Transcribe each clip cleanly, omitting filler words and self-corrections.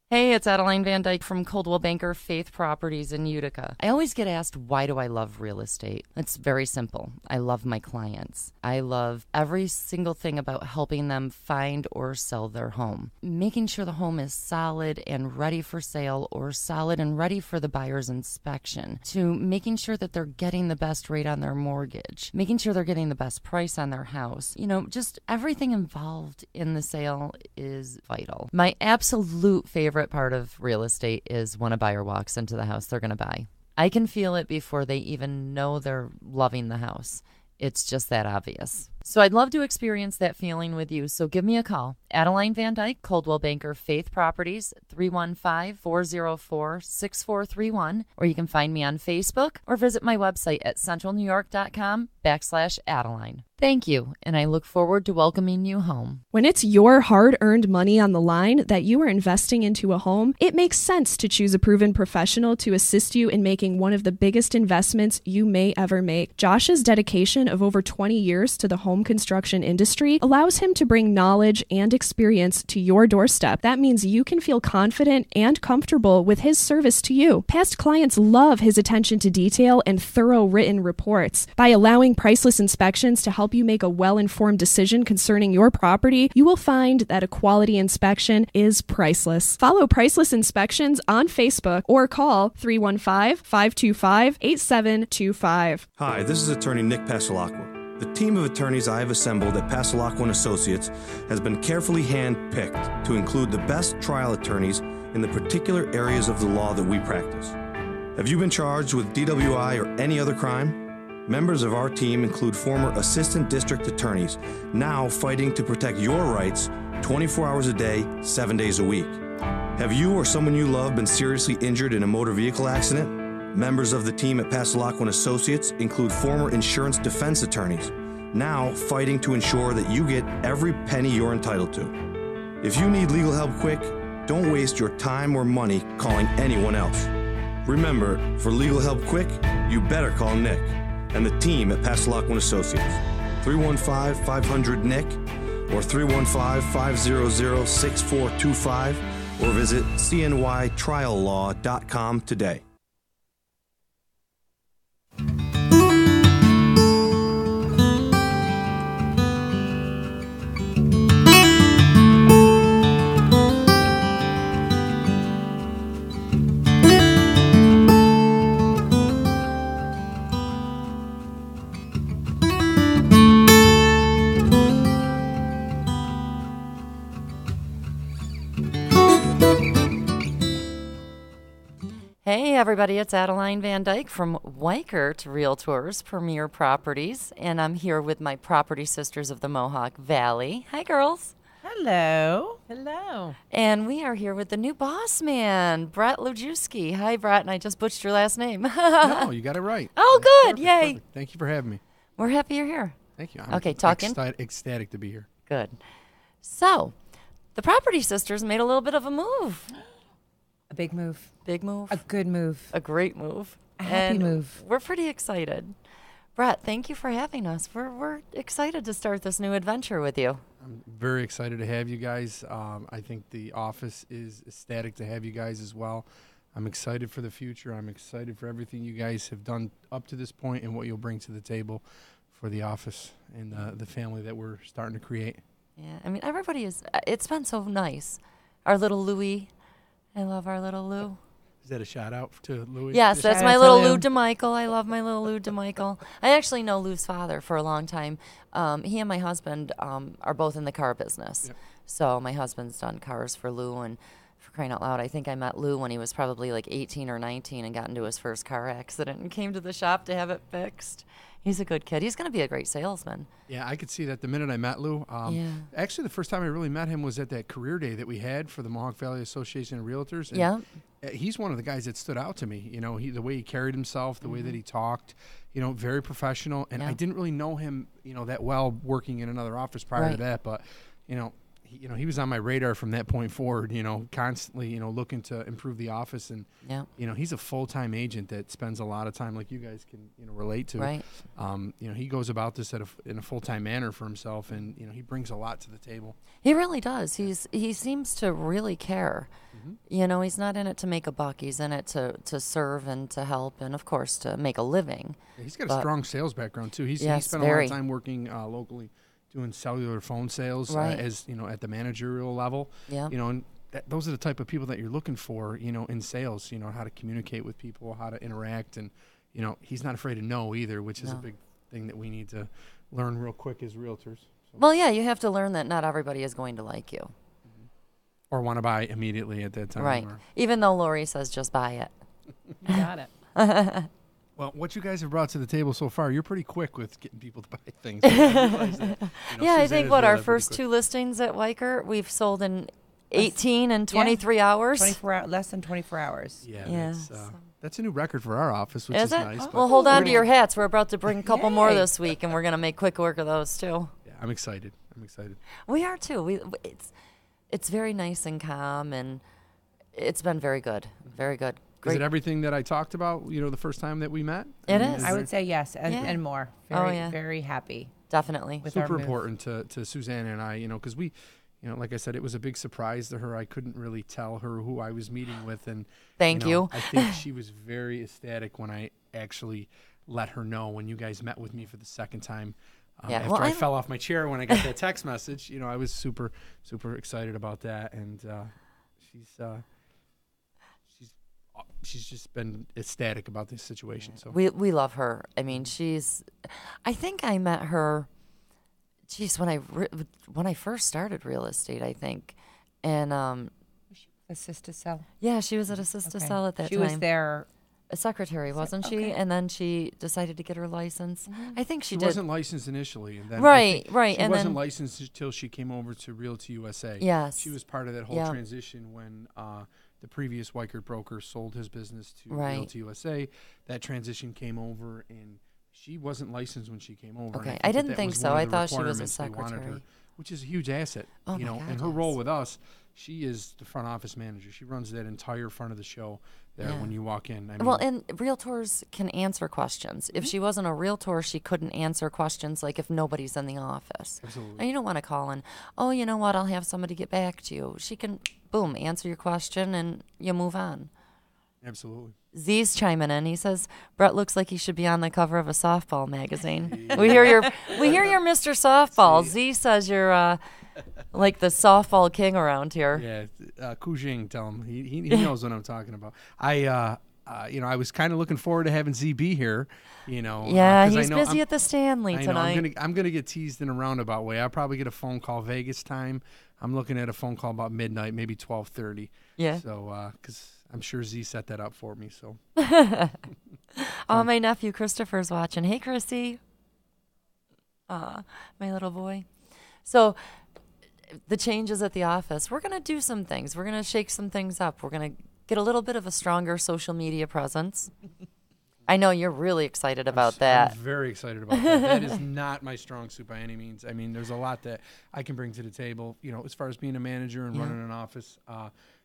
Hey, it's Adeline Vandyke from Coldwell Banker Faith Properties in Utica. I always get asked, why do I love real estate? It's very simple. I love my clients. I love every single thing about helping them find or sell their home. Making sure the home is solid and ready for sale or solid and ready for the buyer's inspection. To making sure that they're getting the best rate on their mortgage. Making sure they're getting the best price on their house. Just everything involved in the sale is vital. My absolute favorite part of real estate is when a buyer walks into the house they're going to buy. I can feel it before they even know they're loving the house. It's just that obvious. So I'd love to experience that feeling with you. So give me a call. Adeline Vandyke, Coldwell Banker Faith Properties, 315-404-6431. Or you can find me on Facebook or visit my website at centralnewyork.com/Adeline. Thank you, and I look forward to welcoming you home. When it's your hard-earned money on the line that you are investing into a home, it makes sense to choose a proven professional to assist you in making one of the biggest investments you may ever make. Josh's dedication of over 20 years to the home construction industry allows him to bring knowledge and experience to your doorstep. That means you can feel confident and comfortable with his service to you. Past clients love his attention to detail and thorough written reports. By allowing Priceless Inspections to help you make a well-informed decision concerning your property, you will find that a quality inspection is priceless. Follow Priceless Inspections on Facebook or call 315-525-8725. Hi, this is attorney Nick Pasalacqua. The team of attorneys I have assembled at Pasalacqua & Associates has been carefully hand-picked to include the best trial attorneys in the particular areas of the law that we practice. Have you been charged with DWI or any other crime? Members of our team include former assistant district attorneys, now fighting to protect your rights 24 hours a day, 7 days a week. Have you or someone you love been seriously injured in a motor vehicle accident? Members of the team at Pasalacqua & Associates include former insurance defense attorneys, now fighting to ensure that you get every penny you're entitled to. If you need legal help quick, don't waste your time or money calling anyone else. Remember, for legal help quick, you better call Nick and the team at Pasalacqua & Associates, 315-500-NICK or 315-500-6425, or visit cnytriallaw.com today. Hey everybody, it's Adeline Vandyke from Weichert Realtors Premier Properties, and I'm here with my property sisters of the Mohawk Valley. Hi girls. Hello. Hello. And we are here with the new boss man, Brett Lojewski. Hi Brett, and I just butchered your last name. No, you got it right. Oh good, Perfect, yay. perfect. Thank you for having me. We're happy you're here. Thank you. I'm Okay, talking. ecstatic to be here. Good. So, the property sisters made a little bit of a move. A big move. Big move. A good move. A great move. A happy move. We're pretty excited. Brett, thank you for having us. We're excited to start this new adventure with you. I'm very excited to have you guys. I think the office is ecstatic to have you guys as well. I'm excited for the future. I'm excited for everything you guys have done up to this point and what you'll bring to the table for the office and the family that we're starting to create. Yeah, I mean, everybody is, it's been so nice. Our little Louie. I love our little Lou. Is that a shout out to Louis? Yes, that's Shout my out to little Lou. Lou DeMichael. I love my little Lou DeMichael. I actually know Lou's father for a long time. He and my husband are both in the car business. Yep. So my husband's done cars for Lou, and for crying out loud, I think I met Lou when he was probably like 18 or 19 and got into his first car accident and came to the shop to have it fixed. He's a good kid. He's going to be a great salesman. Yeah, I could see that the minute I met Lou. Yeah. Actually, the first time I really met him was at that career day that we had for the Mohawk Valley Association of Realtors. And Yeah. He's one of the guys that stood out to me. You know, the way he carried himself, the way that he talked, very professional. And Yeah. I didn't really know him, that well working in another office prior to Right. that. But, he was on my radar from that point forward, constantly, looking to improve the office. And, he's a full-time agent that spends a lot of time, like you guys can, relate to. Right. He goes about this in a full-time manner for himself, and, he brings a lot to the table. He really does. He seems to really care. Mm-hmm. He's not in it to make a buck. He's in it to serve and to help and, of course, to make a living. Yeah, he's got a strong sales background, too. He spent a lot of time working locally doing cellular phone sales as, at the managerial level. Yeah. And those are the type of people that you're looking for, in sales, how to communicate with people, how to interact. And, he's not afraid of no either, which is a big thing that we need to learn real quick as realtors. So. Well, yeah, you have to learn that not everybody is going to like you. Or want to buy immediately at that time. Right. Even though Lori says just buy it. You got it. Well, what you guys have brought to the table so far, you're pretty quick with getting people to buy things. I realize that, I think our first 2 listings at Weicker, we've sold in 18 and 23 hours. 24 less than 24 hours. Yeah. That's a new record for our office, which is nice. Oh. Well, hold on to your hats. We're about to bring a couple more this week, and we're going to make quick work of those, too. Yeah, I'm excited. We are, too. It's very nice and calm, and it's been very good. Very good. Great. Is it everything that I talked about, the first time that we met? It is. I would say yes, and more. Very happy. Definitely. Super important to Suzanne and I, because we, like I said, it was a big surprise to her. I couldn't really tell her who I was meeting with. And Thank you. I think she was very ecstatic when I actually let her know when you guys met with me for the second time. After I fell off my chair when I got that text message, I was super, super excited about that. And she's just been ecstatic about this situation. So we love her. I mean, I think I met her, when I first started real estate, I think. And Assist Cell. Yeah, she was at Assist Cell at that time. She was there. A secretary, wasn't she? Okay. And then she decided to get her license. Mm-hmm. I think she did. Wasn't licensed initially. And then right. She and wasn't then, licensed until she came over to Realty USA. Yes. She was part of that whole transition when the previous Weichert broker sold his business to Realty USA. That transition came over, and she wasn't licensed when she came over. Okay, I didn't think so. I thought she was a secretary. Her, which is a huge asset. Oh and her role with us, she is the front office manager. She runs that entire front of the show there when you walk in. I mean, well, and realtors can answer questions. If she wasn't a realtor, she couldn't answer questions like if nobody's in the office. Absolutely. And you don't want to call in, oh, you know what, I'll have somebody get back to you. She can, boom, answer your question and you move on. Absolutely. Z's chiming in. He says, Brett looks like he should be on the cover of a softball magazine. We hear you're Mr. Softball. Z says you're like the softball king around here. Yeah, Kujing, tell him. He knows what I'm talking about. I was kind of looking forward to having Z be here, Yeah, he's busy at the Stanley tonight. I'm gonna get teased in a roundabout way. I'll probably get a phone call Vegas time. I'm looking at a phone call about midnight, maybe 12:30. Yeah. So, because I'm sure Z set that up for me. So. Oh, my nephew Christopher's watching. Hey, Chrissy. My little boy. So, the changes at the office. We're gonna do some things. We're gonna shake some things up. We're gonna get a little bit of a stronger social media presence. I know you're really excited about that. I'm very excited about that. That is not my strong suit by any means. I mean, there's a lot that I can bring to the table, as far as being a manager and running an office,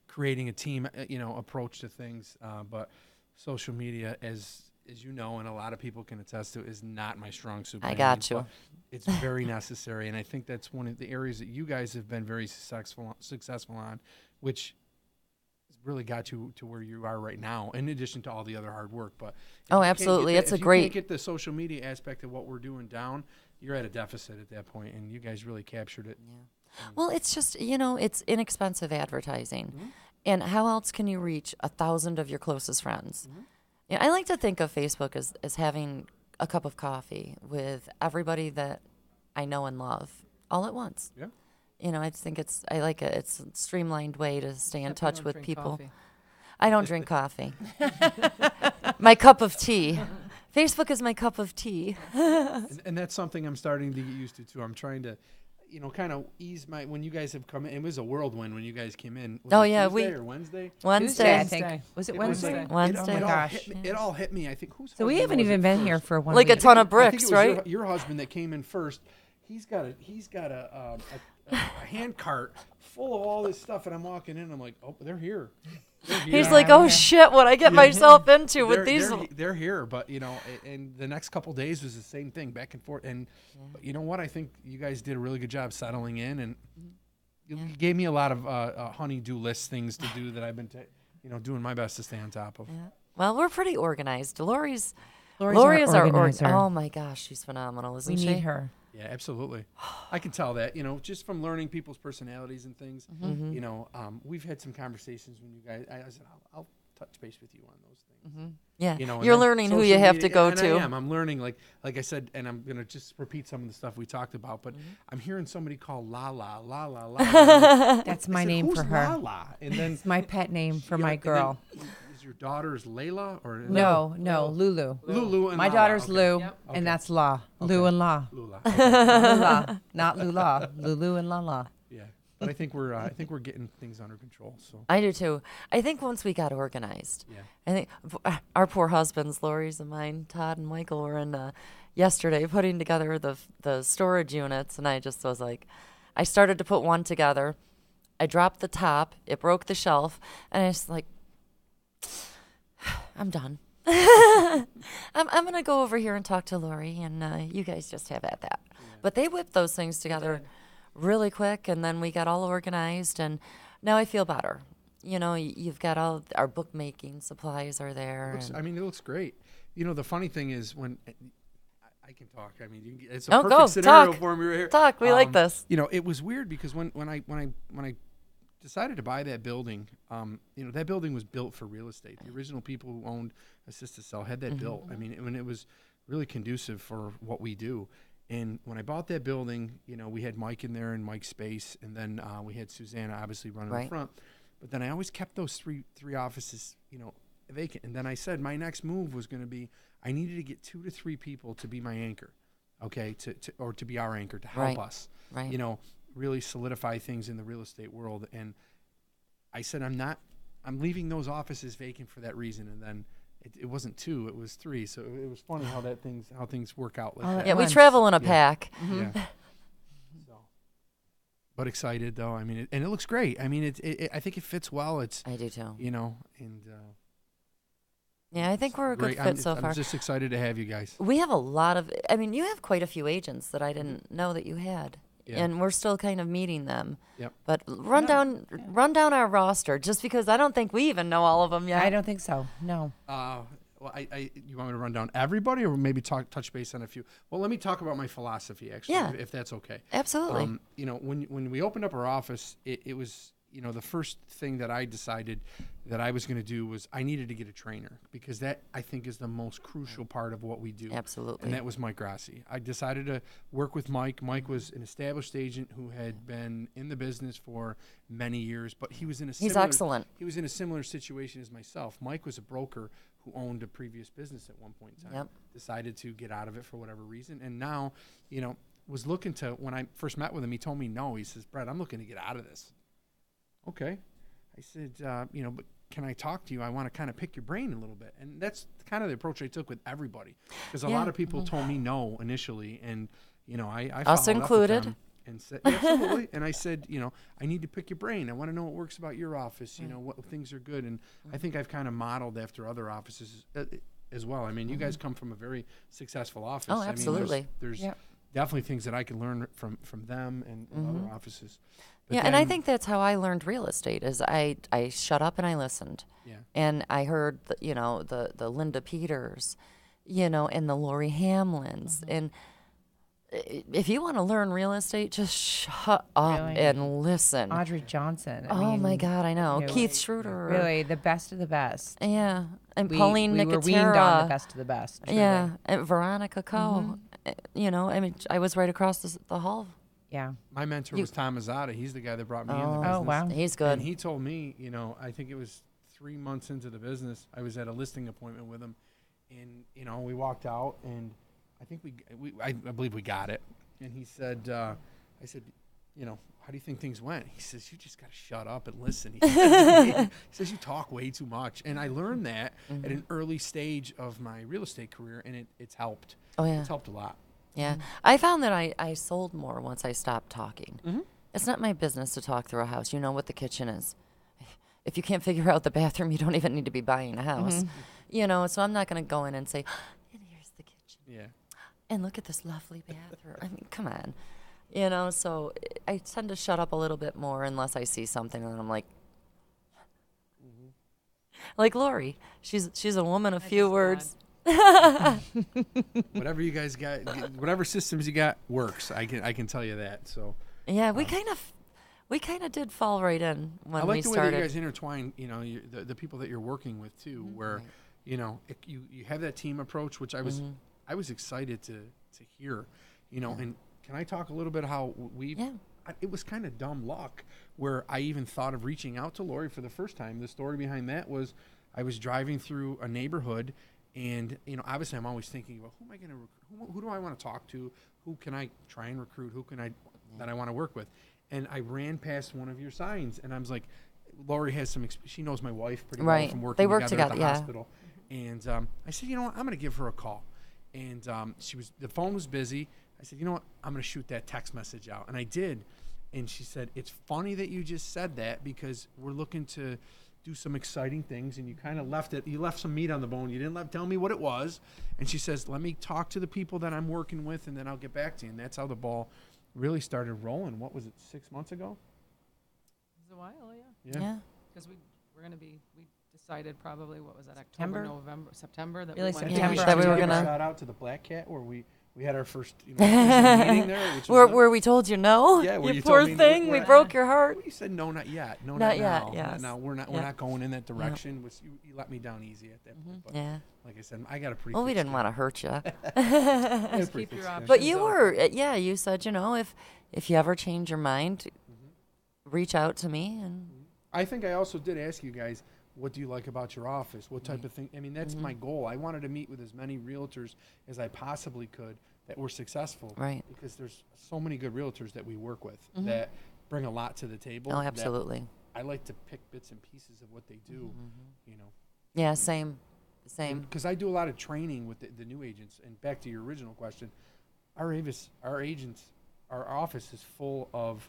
creating a team, approach to things. But social media, as you know, and a lot of people can attest to, is not my strong suit. I got you. It's very necessary, and I think that's one of the areas that you guys have been very successful on, which really got you to where you are right now, in addition to all the other hard work. But absolutely, if you can't get the social media aspect of what we're doing down, you're at a deficit at that point, and you guys really captured it. Yeah. Well, it's just it's inexpensive advertising, and how else can you reach 1,000 of your closest friends? I like to think of Facebook as having a cup of coffee with everybody that I know and love all at once. Yeah. I think I like it. It's a streamlined way to stay in touch with people. Coffee. I don't drink coffee. My cup of tea. Facebook is my cup of tea. and that's something I'm starting to get used to, too. I'm trying to, kind of ease when you guys have come in. It was a whirlwind when you guys came in. Tuesday or Wednesday? Wednesday, I think. Was it Wednesday? Wednesday. Oh, my gosh. It all hit me. I think So we haven't even been here for 1 week. Like a ton of bricks, I think it was right? Your husband that came in first. He's got a hand cart full of all this stuff, and I'm walking in. I'm like, oh, they're here. He's like, oh shit, what I get myself into with these. They're here, but and the next couple days was the same thing, back and forth. And but you know what? I think you guys did a really good job settling in, and you gave me a lot of honey-do list things to do that I've been, doing my best to stay on top of. Yeah. Well, we're pretty organized. Lori is our organizer. Oh my gosh, she's phenomenal, isn't she? We need her. Yeah, absolutely. I can tell that, just from learning people's personalities and things. We've had some conversations when you guys. I said, I'll touch base with you on those things. Yeah, you're learning who you have to go to. I'm learning, like I said, and I'm gonna just repeat some of the stuff we talked about. But I'm hearing somebody call La La. That's my name for her. La La, and then it's my pet name for my girl. Is your daughter's Layla or no, Lulu. Lulu and my La daughter's La. Lou, Okay. and that's La. Okay. Lou and La. Lula. Lula, not Lula. Lulu and La La. Yeah, but I think we're getting things under control. So I do too. I think once we got organized, I think our poor husbands, Lori's and mine, Todd and Michael, were in yesterday putting together the storage units, and I just was like, I started to put one together. I dropped the top. It broke the shelf, and I was like, I'm done. I'm gonna go over here and talk to Lori, and you guys just have at that. Yeah. But they whipped those things together really quick, and then we got all organized, and now I feel better. You've got all our bookmaking supplies are there. It looks great. The funny thing is when I can talk. It's a perfect perfect scenario talk. for me right here. Talk. We like this. It was weird because when I decided to buy that building, that building was built for real estate. The original people who owned Assisted Cell had that built. When it was really conducive for what we do. And when I bought that building, we had Mike in there and Mike's space, and then we had Susanna obviously running the front. But then I always kept those three offices, vacant. And then I said my next move was going to be I needed to get 2 to 3 people to be my anchor, okay, to be our anchor to help us, really solidify things in the real estate world. And I said I'm leaving those offices vacant for that reason. And then it wasn't 2, it was 3. So it was funny how things work out like that. Yeah, we travel in a pack. Yeah. But excited though. And it looks great. I think it fits well. I do too. And yeah, I think we're a good fit so far. I'm just excited to have you guys. We have a lot of. You have quite a few agents that I didn't know that you had. Yeah. And we're still kind of meeting them. Yep. But run down our roster, just because I don't think we even know all of them yet. I don't think so. No. Well, you want me to run down everybody, or maybe touch base on a few? Well, let me talk about my philosophy, actually, if that's okay. Absolutely. When we opened up our office, it was the first thing that I decided that I was going to do was I needed to get a trainer, because that, I think, is the most crucial part of what we do. Absolutely. And that was Mike Grassi. I decided to work with Mike. Mike was an established agent who had been in the business for many years, but he was in a He's excellent. He was in a similar situation as myself. Mike was a broker who owned a previous business at one point in time. Yep. Decided to get out of it for whatever reason, and now, was looking to, when I first met with him, he told me no. He says, Brett, I'm looking to get out of this. Okay. I said, but can I talk to you? I want to kind of pick your brain a little bit. And that's kind of the approach I took with everybody. Because a lot of people told me no initially. And, I us included. And said, absolutely. And I said, I need to pick your brain. I want to know what works about your office, what things are good. And I think I've kind of modeled after other offices as well. You guys come from a very successful office. Oh, absolutely. There's definitely things that I can learn from them and other offices. But and I think that's how I learned real estate. Is I shut up and I listened. Yeah. And I heard the Linda Peters, and the Lori Hamlins. And if you want to learn real estate, just shut up and listen. Audrey Johnson. My God, I know. Keith Schroeder. Really, the best of the best. Yeah. And Pauline Nicotera. We were weaned on the best of the best. Truly. Yeah. And Veronica Coe. I was right across the hall. Yeah. My mentor was Tom Mazzata. He's the guy that brought me in the business. Oh, wow. He's good. And he told me, I think it was 3 months into the business, I was at a listing appointment with him, and, we walked out, and I think I believe we got it. And he said, I said, how do you think things went? He says, you just got to shut up and listen. He says, you talk way too much. And I learned that at an early stage of my real estate career, and it's helped. Oh, yeah. It's helped a lot. Yeah. I found that I sold more once I stopped talking. It's not my business to talk through a house. You know what the kitchen is. If you can't figure out the bathroom, you don't even need to be buying a house. You know, so I'm not going to go in and say, and here's the kitchen. Yeah. And look at this lovely bathroom. I mean, come on. You know, so I tend to shut up a little bit more unless I see something and I'm like, like Lori. She's a woman of few words. Whatever you guys got, whatever systems you got works. I can tell you that. So Yeah, we kind of did fall right in when I like we the way started. that you guys intertwine. You know, the people that you're working with too, where you know you have that team approach, which I was excited to hear. You know, and can I talk a little bit how we? Yeah. It was kind of dumb luck where I even thought of reaching out to Lori for the first time. The story behind that was I was driving through a neighborhood, and you know, obviously I'm always thinking about who am I going to who do I want to talk to? Who can I try and recruit? Who can I that I want to work with? And I ran past one of your signs, and I was like, Lori has some. She knows my wife pretty well from working They work together at the together, hospital. And I said, you know what, I'm going to give her a call. And the phone was busy. I said, you know what, I'm going to shoot that text message out. And I did. And she said, it's funny that you just said that because we're looking to do some exciting things. And you kind of you left some meat on the bone. You didn't tell me what it was. And she says, let me talk to the people that I'm working with, and then I'll get back to you. And that's how the ball really started rolling. What was it, 6 months ago? It was a while, yeah. Yeah. Because we decided probably, what was that, September? October, November, September? That Really we went September. Yeah, that we were give a gonna- shout out to the Black Cat where we had our first official meeting there. Which was Where we told you no? Yeah, where you you poor told me thing. We broke your heart. You said no, not yet. No, Not not yet, now. yes. No, we're not Yeah. going in that direction. You let me down easy at that point. But Yeah. like I said, I got a pretty. Well, we didn't want to hurt you. Just keep your options But you open. were, you said, you know, if you ever change your mind, reach out to me. And I think I also did ask you guys, what do you like about your office? What type of thing? I mean, that's my goal. I wanted to meet with as many realtors as I possibly could that were successful. Right. Because there's so many good realtors that we work with that bring a lot to the table. Oh, that absolutely. I like to pick bits and pieces of what they do, you know. Yeah, same. Because I do a lot of training with the new agents. And back to your original question, our office is full of,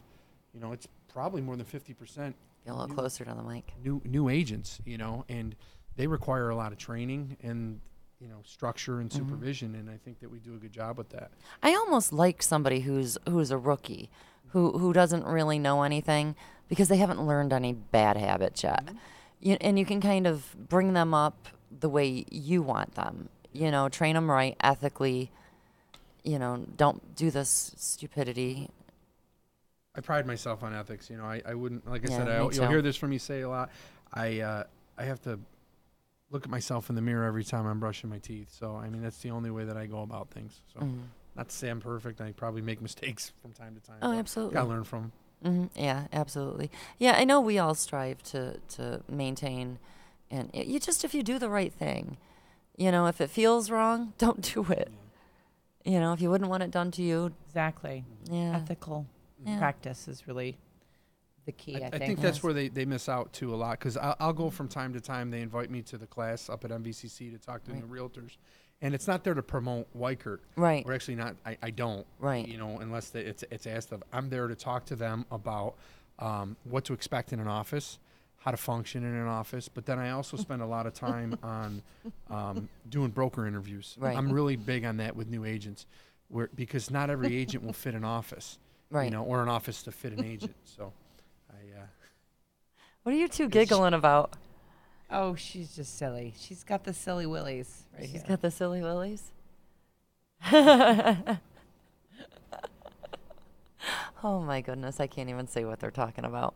you know, it's probably more than 50% Get a little closer to the mic. new agents, you know, and they require a lot of training and, you know, structure and supervision. And I think that we do a good job with that. I almost like somebody who's a rookie, who doesn't really know anything because they haven't learned any bad habits yet. And you can kind of bring them up the way you want them. You know, train them right, ethically. You know, don't do this stupidity. I pride myself on ethics. You know, I wouldn't, like I Yeah, said, me you'll too. hear this from me say a lot. I have to look at myself in the mirror every time I'm brushing my teeth. So, I mean, that's the only way that I go about things. So, not to say I'm perfect. I probably make mistakes from time to time. Oh, but absolutely. Gotta learn from them. Yeah, absolutely. Yeah, I know we all strive to maintain, and if you do the right thing, you know, if it feels wrong, don't do it. You know, if you wouldn't want it done to you, Exactly. yeah. Ethical Yeah. practice is really the key, I I think. think that's where they miss out too a lot, because I'll go from time to time. They invite me to the class up at MVCC to talk to Right. new realtors, and it's not there to promote Weichert. Right. We're actually not. I don't. Right. You know, unless it's asked of. I'm there to talk to them about what to expect in an office, how to function in an office. But then I also spend a lot of time on doing broker interviews. Right. I'm really big on that with new agents, because not every agent will fit an office. Right. You know, or an office to fit an agent. So, What are you two giggling about? Oh, she's just silly. She's got the silly willies right She's here. got the silly willies. Oh my goodness, I can't even say what they're talking about.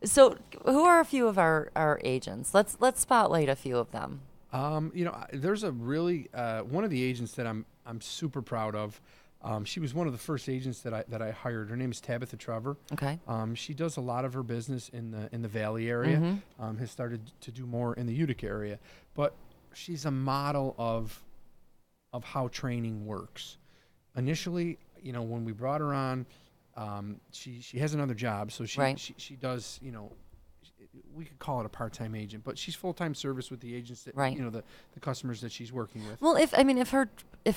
So, who are a few of our agents? Let's spotlight a few of them. you know, there's a really one of the agents that I'm super proud of. She was one of the first agents that I hired. Her name is Tabitha Trevor. Okay. She does a lot of her business in the Valley area. Has started to do more in the Utica area, but she's a model of how training works. Initially, you know, when we brought her on, she has another job, so she does, you know, we could call it a part-time agent, but she's full-time service with the agents that, Right. you know, the customers that she's working with. Well, if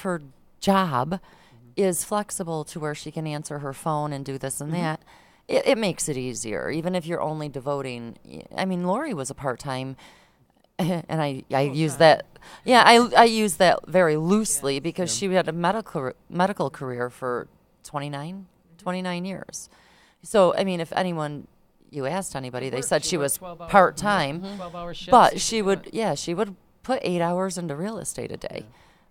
her job is flexible to where she can answer her phone and do this and that, it makes it easier. Even if you're only devoting, I mean, Lori was a part-time, and I use that, I use that very loosely because she had a medical career for 29 years. So, I mean, if you asked anybody, they said she was 12-hour part-time, 12-hour shifts. but she would put 8 hours into real estate a day.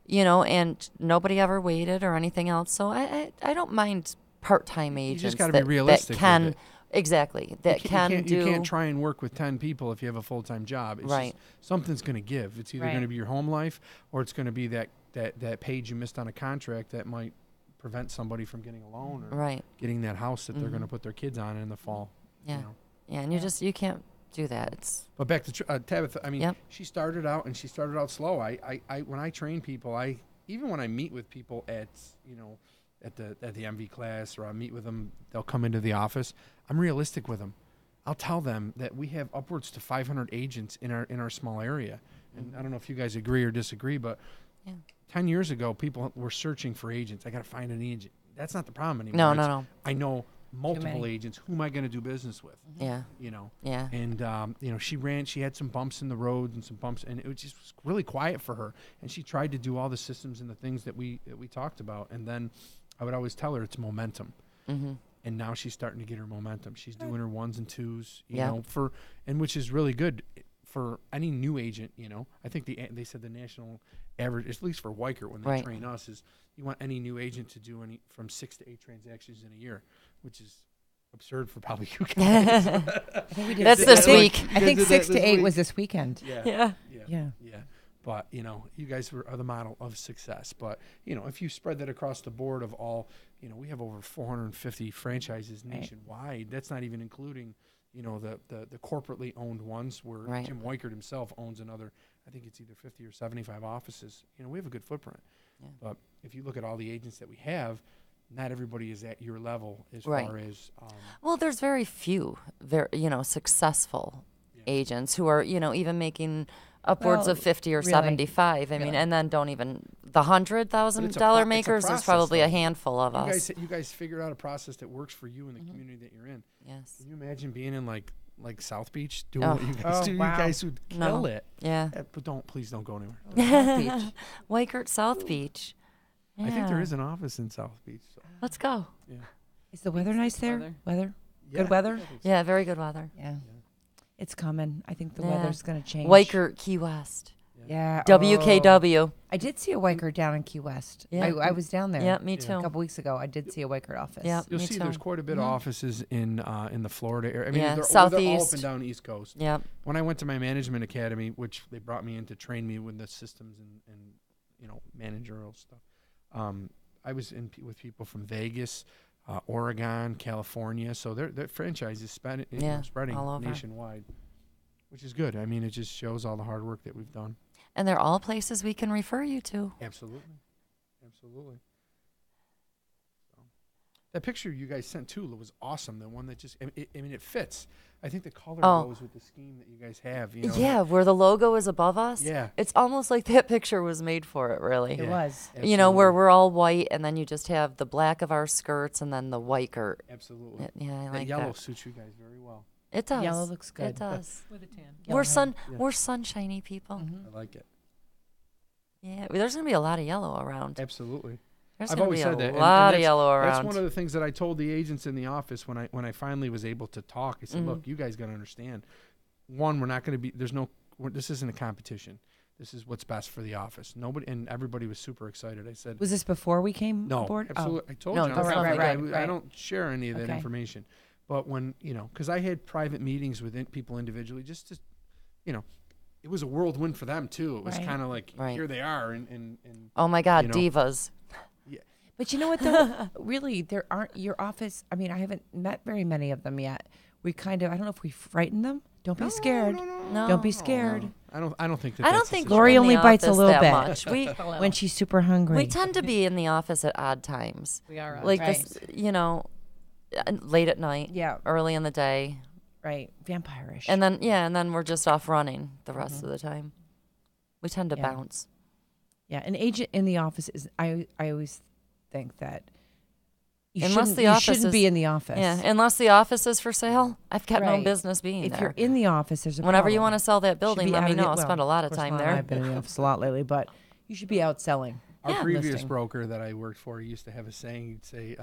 And nobody ever waited or anything else. So I don't mind part-time agents. You just got to be realistic. That can with it. Exactly that You can't try and work with 10 people if you have a full-time job. It's right. Just, something's going to give. It's either going to be your home life or it's going to be that page you missed on a contract that might prevent somebody from getting a loan or getting that house that they're going to put their kids on in the fall. Yeah, and you can't do that. But back to Tabitha, I mean, she started out slow. I when I train people, even when I meet with people at the MV class or I meet with them, they'll come into the office. I'm realistic with them. I'll tell them that we have upwards to 500 agents in our small area, and I don't know if you guys agree or disagree, but 10 years ago, people were searching for agents. I got to find an agent. That's not the problem anymore. No. I know multiple agents. Who am I going to do business with? Yeah. Yeah. And she had some bumps in the road and some bumps, and it was just really quiet for her. And she tried to do all the systems and the things that we talked about. And then I would always tell her it's momentum. Mm-hmm. And now she's starting to get her momentum. She's doing her 1s and 2s, you know, which is really good for any new agent. I think they said the national average, at least for Weichert when they train us, is you want any new agent to do from 6 to 8 transactions in a year, which is absurd for probably you guys. That's this week. I think 6 to 8 was this weekend. Yeah. But, you guys are the model of success. But, if you spread that across the board of all, we have over 450 franchises nationwide. That's not even including, the corporately owned ones where Jim Weichert himself owns another, I think it's either 50 or 75 offices. We have a good footprint. Yeah. But if you look at all the agents that we have, not everybody is at your level as far as... well, there's very few, successful agents who are, even making... upwards of 50 or 75. I mean, and then don't even the $100,000 makers. There's probably a handful of us. You guys figured out a process that works for you and the community that you're in. Yes. Can you imagine being in like South Beach doing what you guys do? Wow. You guys would kill it. Yeah. But please don't go anywhere. South Beach. Weichert, South Beach. Yeah. I think there is an office in South Beach. So. Let's go. Yeah. Is the weather nice there? Weather? Yeah. Good weather? Yeah, very good weather. Yeah. It's coming. I think the weather's going to change. Weichert, Key West. Yeah. WKW. I did see a Weichert down in Key West. Yeah. I was down there. Yeah, me too. A couple weeks ago, I did see a Weichert office. Yeah, you'll see. There's quite a bit of offices in the Florida area. I mean, they're Southeast. all up and down the East Coast. Yeah. When I went to my management academy, which they brought me in to train me with the systems and managerial stuff, I was with people from Vegas, Oregon, California. So their franchise is spreading all over. Nationwide, which is good. I mean, it just shows all the hard work that we've done. And they're all places we can refer you to. Absolutely. So, that picture you guys sent too was awesome. The one that just, it fits. I think the color goes with the scheme that you guys have. Yeah, where the logo is above us. Yeah. It's almost like that picture was made for it, really. It was. Absolutely. Where we're all white, and then you just have the black of our skirts, and then the Weichert. Absolutely. I like that. Yellow that. suits you guys very well. It does. Yellow looks good. It does. With a tan. We're sunshiny people. I like it. Yeah, there's going to be a lot of yellow around. Absolutely. There's I've going to always be said a that. lot of yellow around. That's one of the things that I told the agents in the office when I finally was able to talk. I said, look, you guys got to understand. One, we're not going to be, this isn't a competition. This is what's best for the office. Everybody was super excited. I said, was this before we came aboard? Absolutely. I told you. Right. I don't share any of that information. But when, because I had private meetings with people individually, just to, it was a whirlwind for them too. It was kind of like, here they are. And oh my God, divas. Yeah. But you know what though? Really, there aren't your office. I mean, I haven't met very many of them yet. We I don't know if we frighten them. Don't be scared. No. Don't be scared. No. I don't think that. I don't think Lori only bites a little bit much. when she's super hungry. We tend to be in the office at odd times. We are like this, late at night. Yeah. Early in the day. Right. Vampire-ish. And then we're just off running the rest of the time. We tend to bounce. Yeah, an agent in the office is I always think that you Unless shouldn't, the you office shouldn't is- be in the office. Yeah, unless the office is for sale, I've got no Right. business being If there. you're in the office, there's a Whenever you problem. want to sell that Should building, be let out me of the- know. I'll well, spend a lot of course time Lana and I there. have been in the office a lot lately, but you should be out selling. Our Yeah. previous Listing. broker that I worked for, he used to have a saying. He'd say,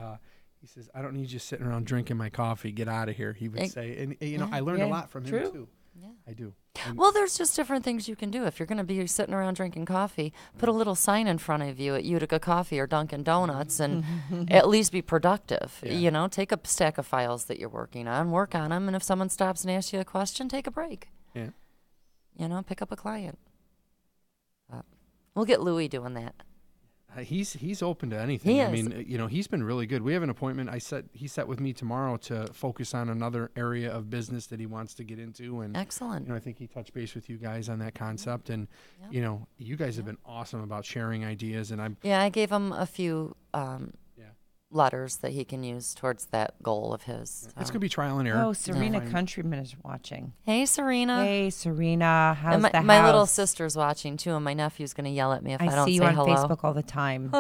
he says, "I don't need you sitting around drinking my coffee. Get out of here." He would say, and you know, I learned a Yeah. lot from him True. too. Yeah. I do. And Well, there's just different things you can do. If you're going to be sitting around drinking coffee, put a little sign in front of you at Utica Coffee or Dunkin' Donuts and at least be productive. Yeah. You know, take a stack of files that you're working on, work on them, and if someone stops and asks you a question, take a break. Yeah. You know, pick up a client. We'll get Louie doing that. He's open to anything. He I is. mean, you know, he's been really good. We have an appointment. He set with me tomorrow to focus on another area of business that he wants to get into, and Excellent. you know, I think he touched base with you guys on that concept, and Yep. you know, you guys have been awesome about sharing ideas, and I'm Yeah, I gave him a few yeah. letters that he can use towards that goal of his. It's gonna be trial and error. Oh, Serena Fine. Countryman is watching. Hey, Serena. Hey, Serena, how's And the my little house? sister's watching too, and my nephew's going to yell at me if I, I don't see you say on hello. Facebook all the time.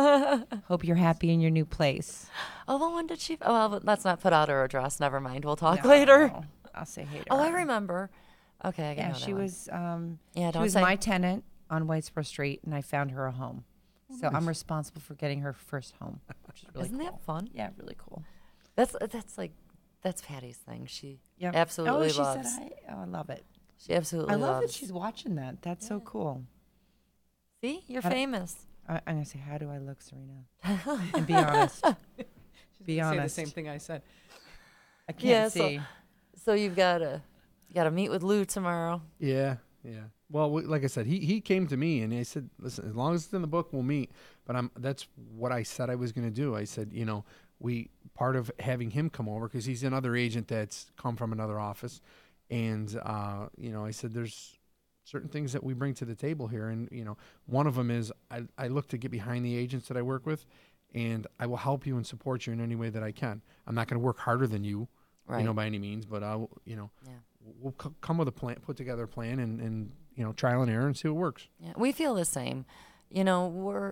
Hope you're happy in your new place. Oh, well, when did she? Oh, well, let's not put out her address. Never mind. We'll talk later. No, I'll say hey to Oh, her. I remember. Okay, I got Yeah, that she one. was. Yeah, she don't was say. my tenant on Whitesboro Street, and I found her a home. So I'm responsible for getting her first home, which is really Isn't cool. that fun? Yeah, really cool. That's Patty's thing. She Yeah, absolutely oh, she loves. said hi. Oh, I love it. She absolutely I love loves. that she's watching that. That's so cool. See, you're How do- famous. I'm gonna say, how do I look, Serena? And be honest. Be Say the honest. same thing I said. I can't Yeah, see. So you've got to meet with Lou tomorrow. Yeah, yeah. Well, like I said, he came to me and he said, "Listen, as long as it's in the book, we'll meet." But that's what I said I was going to do. I said, you know, part of having him come over, because he's another agent that's come from another office, and you know, I said there's certain things that we bring to the table here, and you know, one of them is I look to get behind the agents that I work with, and I will help you and support you in any way that I can. I'm not going to work harder than you, Right. you know, by any means, but I'll, you know, Yeah. we'll come with a plan, put together a plan, and you know, trial and error and see what works. Yeah, we feel the same. You know,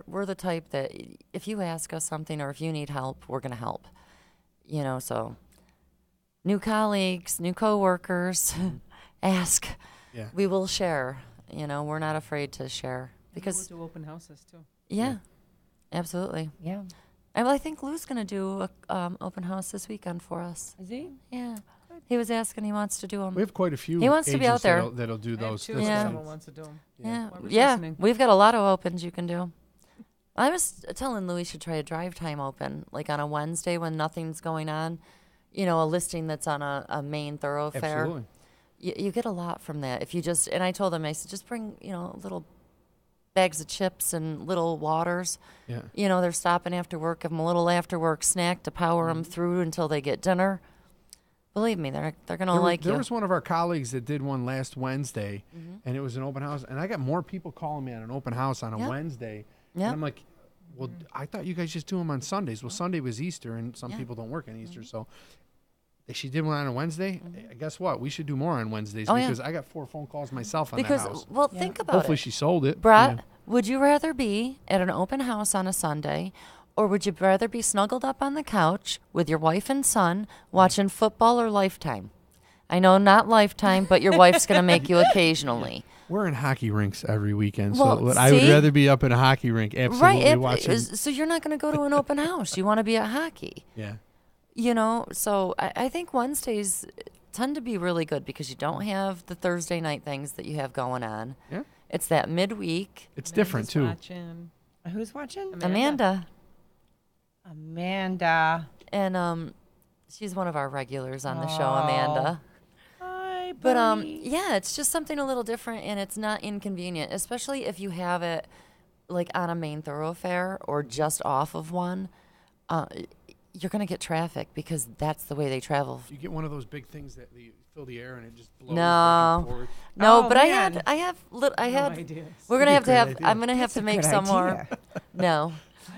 we're the type that if you ask us something or if you need help, we're going to help. You know, so new colleagues, new coworkers, ask. Yeah. We will share. You know, we're not afraid to share Because because we'll do open houses too. yeah, absolutely. Yeah. I think Lou's going to do a open house this weekend for us. Is he? Yeah, he was asking. He wants to do them. We have quite a few. He wants to be out agents there. that'll do I have those. two That's if Yeah. fine. someone wants to do them. Yeah, Whoever's yeah. listening. We've got a lot of opens you can do. I was telling Louis should try a drive time open, like on a Wednesday when nothing's going on. You know, a listing that's on a main thoroughfare. Absolutely. You get a lot from that if you just. And I told him, I said, just bring little bags of chips and little waters. Yeah. You know, they're stopping after work. Give them a little after work snack to power them through until they get dinner. Believe me, they're gonna like There you. was one of our colleagues that did one last Wednesday, and it was an open house, and I got more people calling me on an open house on a Yep. Wednesday. Yep. And I'm like, well, I thought you guys just do them on Sundays. Well, Sunday was Easter, and some Yeah. people don't work on Easter, so she did one on a Wednesday. Guess what? We should do more on Wednesdays Oh, yeah. because I got 4 phone calls myself on Because that house. well, think about Hopefully it. she sold it. Brett, Yeah. would you rather be at an open house on a Sunday, or would you rather be snuggled up on the couch with your wife and son watching football or Lifetime? I know not Lifetime, but your wife's going to make you occasionally. We're in hockey rinks every weekend, Well, so I would see? rather be up in a hockey rink. Absolutely Right. watching. So you're not going to go to an open house. You want to be at hockey. Yeah. You know, so I think Wednesdays tend to be really good because you don't have the Thursday night things that you have going on. Yeah. It's that midweek. It's different, too. Watching. Who's watching? Amanda. Amanda. And she's one of our regulars on the show, Oh. Amanda. Hi, But buddy. yeah, it's just something a little different, and it's not inconvenient, especially if you have it like on a main thoroughfare or just off of one. You're gonna get traffic because that's the way they travel. You get one of those big things that you fill the air and it just blows. No. back and forth. No, Oh, but man. I have. ideas. We're gonna have to have. idea. I'm gonna have That's to a make good some more. idea. No,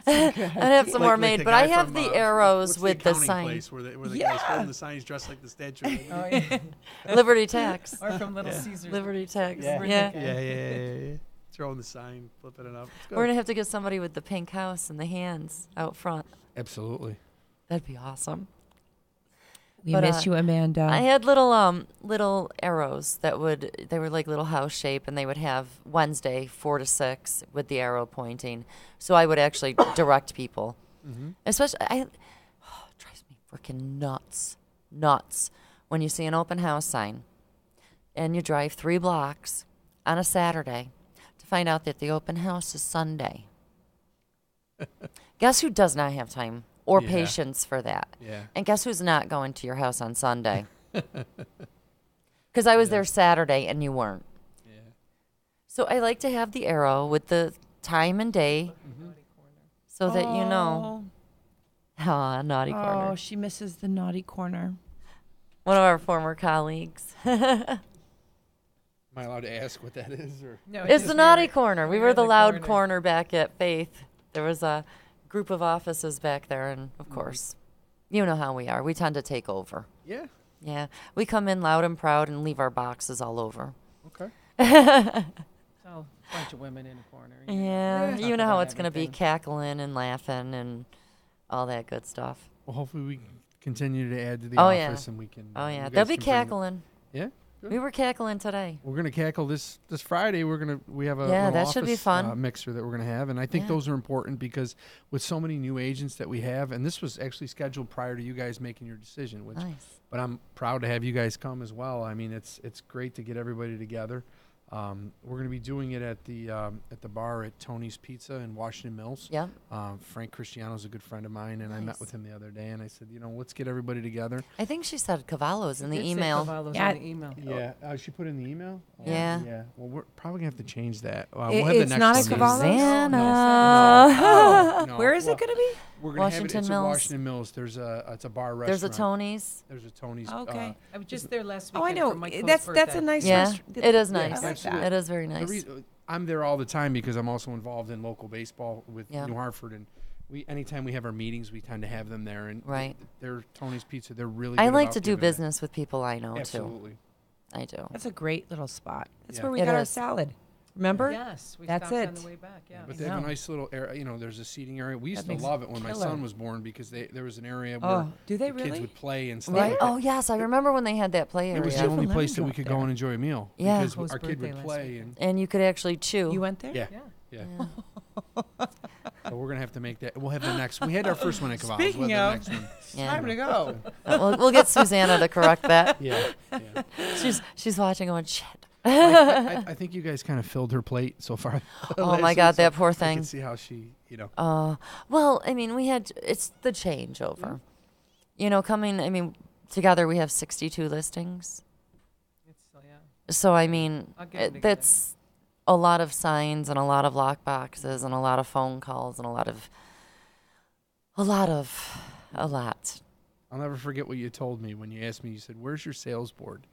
I'm gonna have some more Like made. the But I guy have from, the what's arrows the with the accounting sign. place where the Yeah. guy's holding the sign, he's dressed like the Statue of Liberty. Oh, yeah. Liberty Tax. Or from Little Caesars. Liberty Tax. Yeah. Yeah. Yeah. throwing the sign, flipping it up. It's good. We're gonna have to get somebody with the pink house and the hands out front. Absolutely. That'd be awesome. We But, miss you, Amanda. I had little arrows they were like little house shape, and they would have Wednesday 4 to 6 with the arrow pointing. So I would actually direct people. Especially, it drives me freaking nuts when you see an open house sign and you drive 3 blocks on a Saturday to find out that the open house is Sunday. Guess who does not have time or Yeah. patience for that? Yeah. And guess who's not going to your house on Sunday? Because I was there Saturday and you weren't. Yeah. So I like to have the arrow with the time and day so that you know. Ah, naughty corner. Oh, she misses the naughty corner. One of our former colleagues. Am I allowed to ask what that is? Or No, It's the naughty corner. We we were were the the loud corner. corner back at Faith. There was a group of offices back there, and of course, you know how we are. We tend to take over. Yeah. Yeah, we come in loud and proud and leave our boxes all over. Okay. So, a bunch of women in a corner. Yeah, Talk you know about how it's going to be everything. cackling and laughing and all that good stuff. Well, hopefully we can continue to add to the Oh, yeah. office, and we can. Oh, you yeah, guys they'll be can bring- cackling. Yeah. Good. We were cackling today. We're gonna cackle this Friday. We have a Yeah, little that should be office, fun. mixer that we're gonna have, and I think Yeah. those are important because with so many new agents that we have, and this was actually scheduled prior to you guys making your decision. Which, Nice. but I'm proud to have you guys come as well. I mean, it's great to get everybody together. We're gonna be doing it at the bar at Tony's Pizza in Washington Mills. Yep. Frank Cristiano's a good friend of mine, and I met Nice. with him the other day, and I said, let's get everybody together. I think she said Cavallo's in the Did say email. Cavallo's Yeah. in the email. Yeah, she put in the email. Yeah. Yeah. Well, we're probably gonna have to change that. It- We'll have the it's next not one a meeting. Cavallo's? Susanna. No. Where is Well, it going to be? We're gonna have Washington it. It's Mills. at Washington Mills. It's a bar There's restaurant. a Tony's. There's a Tony's. Okay. I was just there last Oh, I weekend know. for my close That's a birthday. nice Yeah, restaurant. it is Yeah, nice. I like that. It is very The nice. I'm there all the time because I'm also involved in local baseball with Yeah. New Hartford, and anytime we have our meetings, we tend to have them there. And Right. they're Tony's Pizza. They're really. I good like about to do giving business with people I know, That. too. Absolutely. I do. That's a great little spot. That's Yeah. where we It got our is. salad. Remember? Yes, we That's stopped on it. the way back. Yeah. But I they have a know. nice little area. There's a seating area. We used That to makes love it when my killer. son was born because there was an area where Oh, do they the kids really? would play and stuff. Right? like Oh, that. yes. I remember when they had that play It was the area. only Let place me that we drop could there. go and enjoy a meal. Yeah. Because Host's our kid birthday would last play. weekend. And you could actually chew. You went there? Yeah. Yeah. Yeah. So we're gonna have to make that. We'll have the next. We had our first one at Cavallo's. Speaking we'll have of- the next one. Yeah. Time to go. We'll get Susanna to correct that. Yeah. Yeah. She's watching going, shit. I think you guys kind of filled her plate so far. Oh, last my week, God, so that poor I thing. can see how she, Well, I mean, it's the changeover. Together we have 62 listings. It's still, yeah. So, I mean, I'll get 'em together. that's a lot of signs and a lot of lock boxes and a lot of phone calls and a lot. I'll never forget what you told me when you asked me. You said, "Where's your sales board?"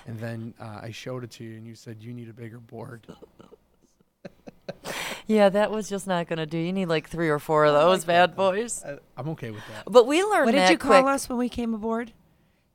And then I showed it to you, and you said, "You need a bigger board." Yeah, that was just not going to do. You need like 3 or 4 of those bad boys. I'm okay with that. But we learned What did that you call quick. us when we came aboard?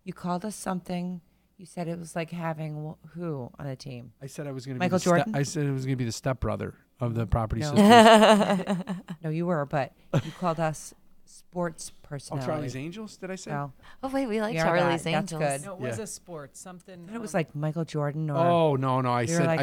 You called us something. You said it was like having who on a team? I said I was going to Michael be Jordan? I said it was going to be the stepbrother of the property No. sisters. No, you were, but you called us sports Oh, personality. Charlie's Angels? Did I say? No, Oh, wait, we like We are Charlie's that. That's Angels. good. No, it was Yeah. a sport. Something. it was like Michael Jordan or Oh no! I You're said, like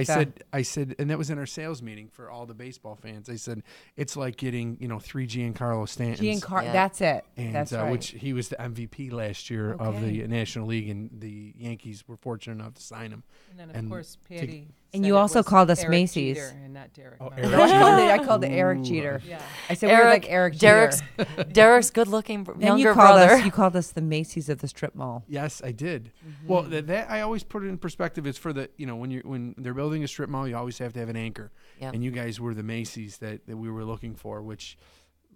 I said, and that was in our sales meeting for all the baseball fans. I said it's like getting 3 Giancarlo Stantons. Giancarlo. Yeah. That's it. And That's right. which he was the MVP last year of Okay. the National League, and the Yankees were fortunate enough to sign him. And then, of and course, to- Patty. And said you it also was called us Eric Macy's. Jeter and not Derek. Oh, Meyer. Eric No, I Jeter. called it Eric Ooh. Jeter. Yeah. I said we were like Eric Derek's Jeter. Derek's good-looking Then younger you called brother. us. You called us the Macy's of the strip mall. Yes, I did. Well, that I always put it in perspective. It's for the when they're building a strip mall, you always have to have an anchor. Yep. And you guys were the Macy's that we were looking for, which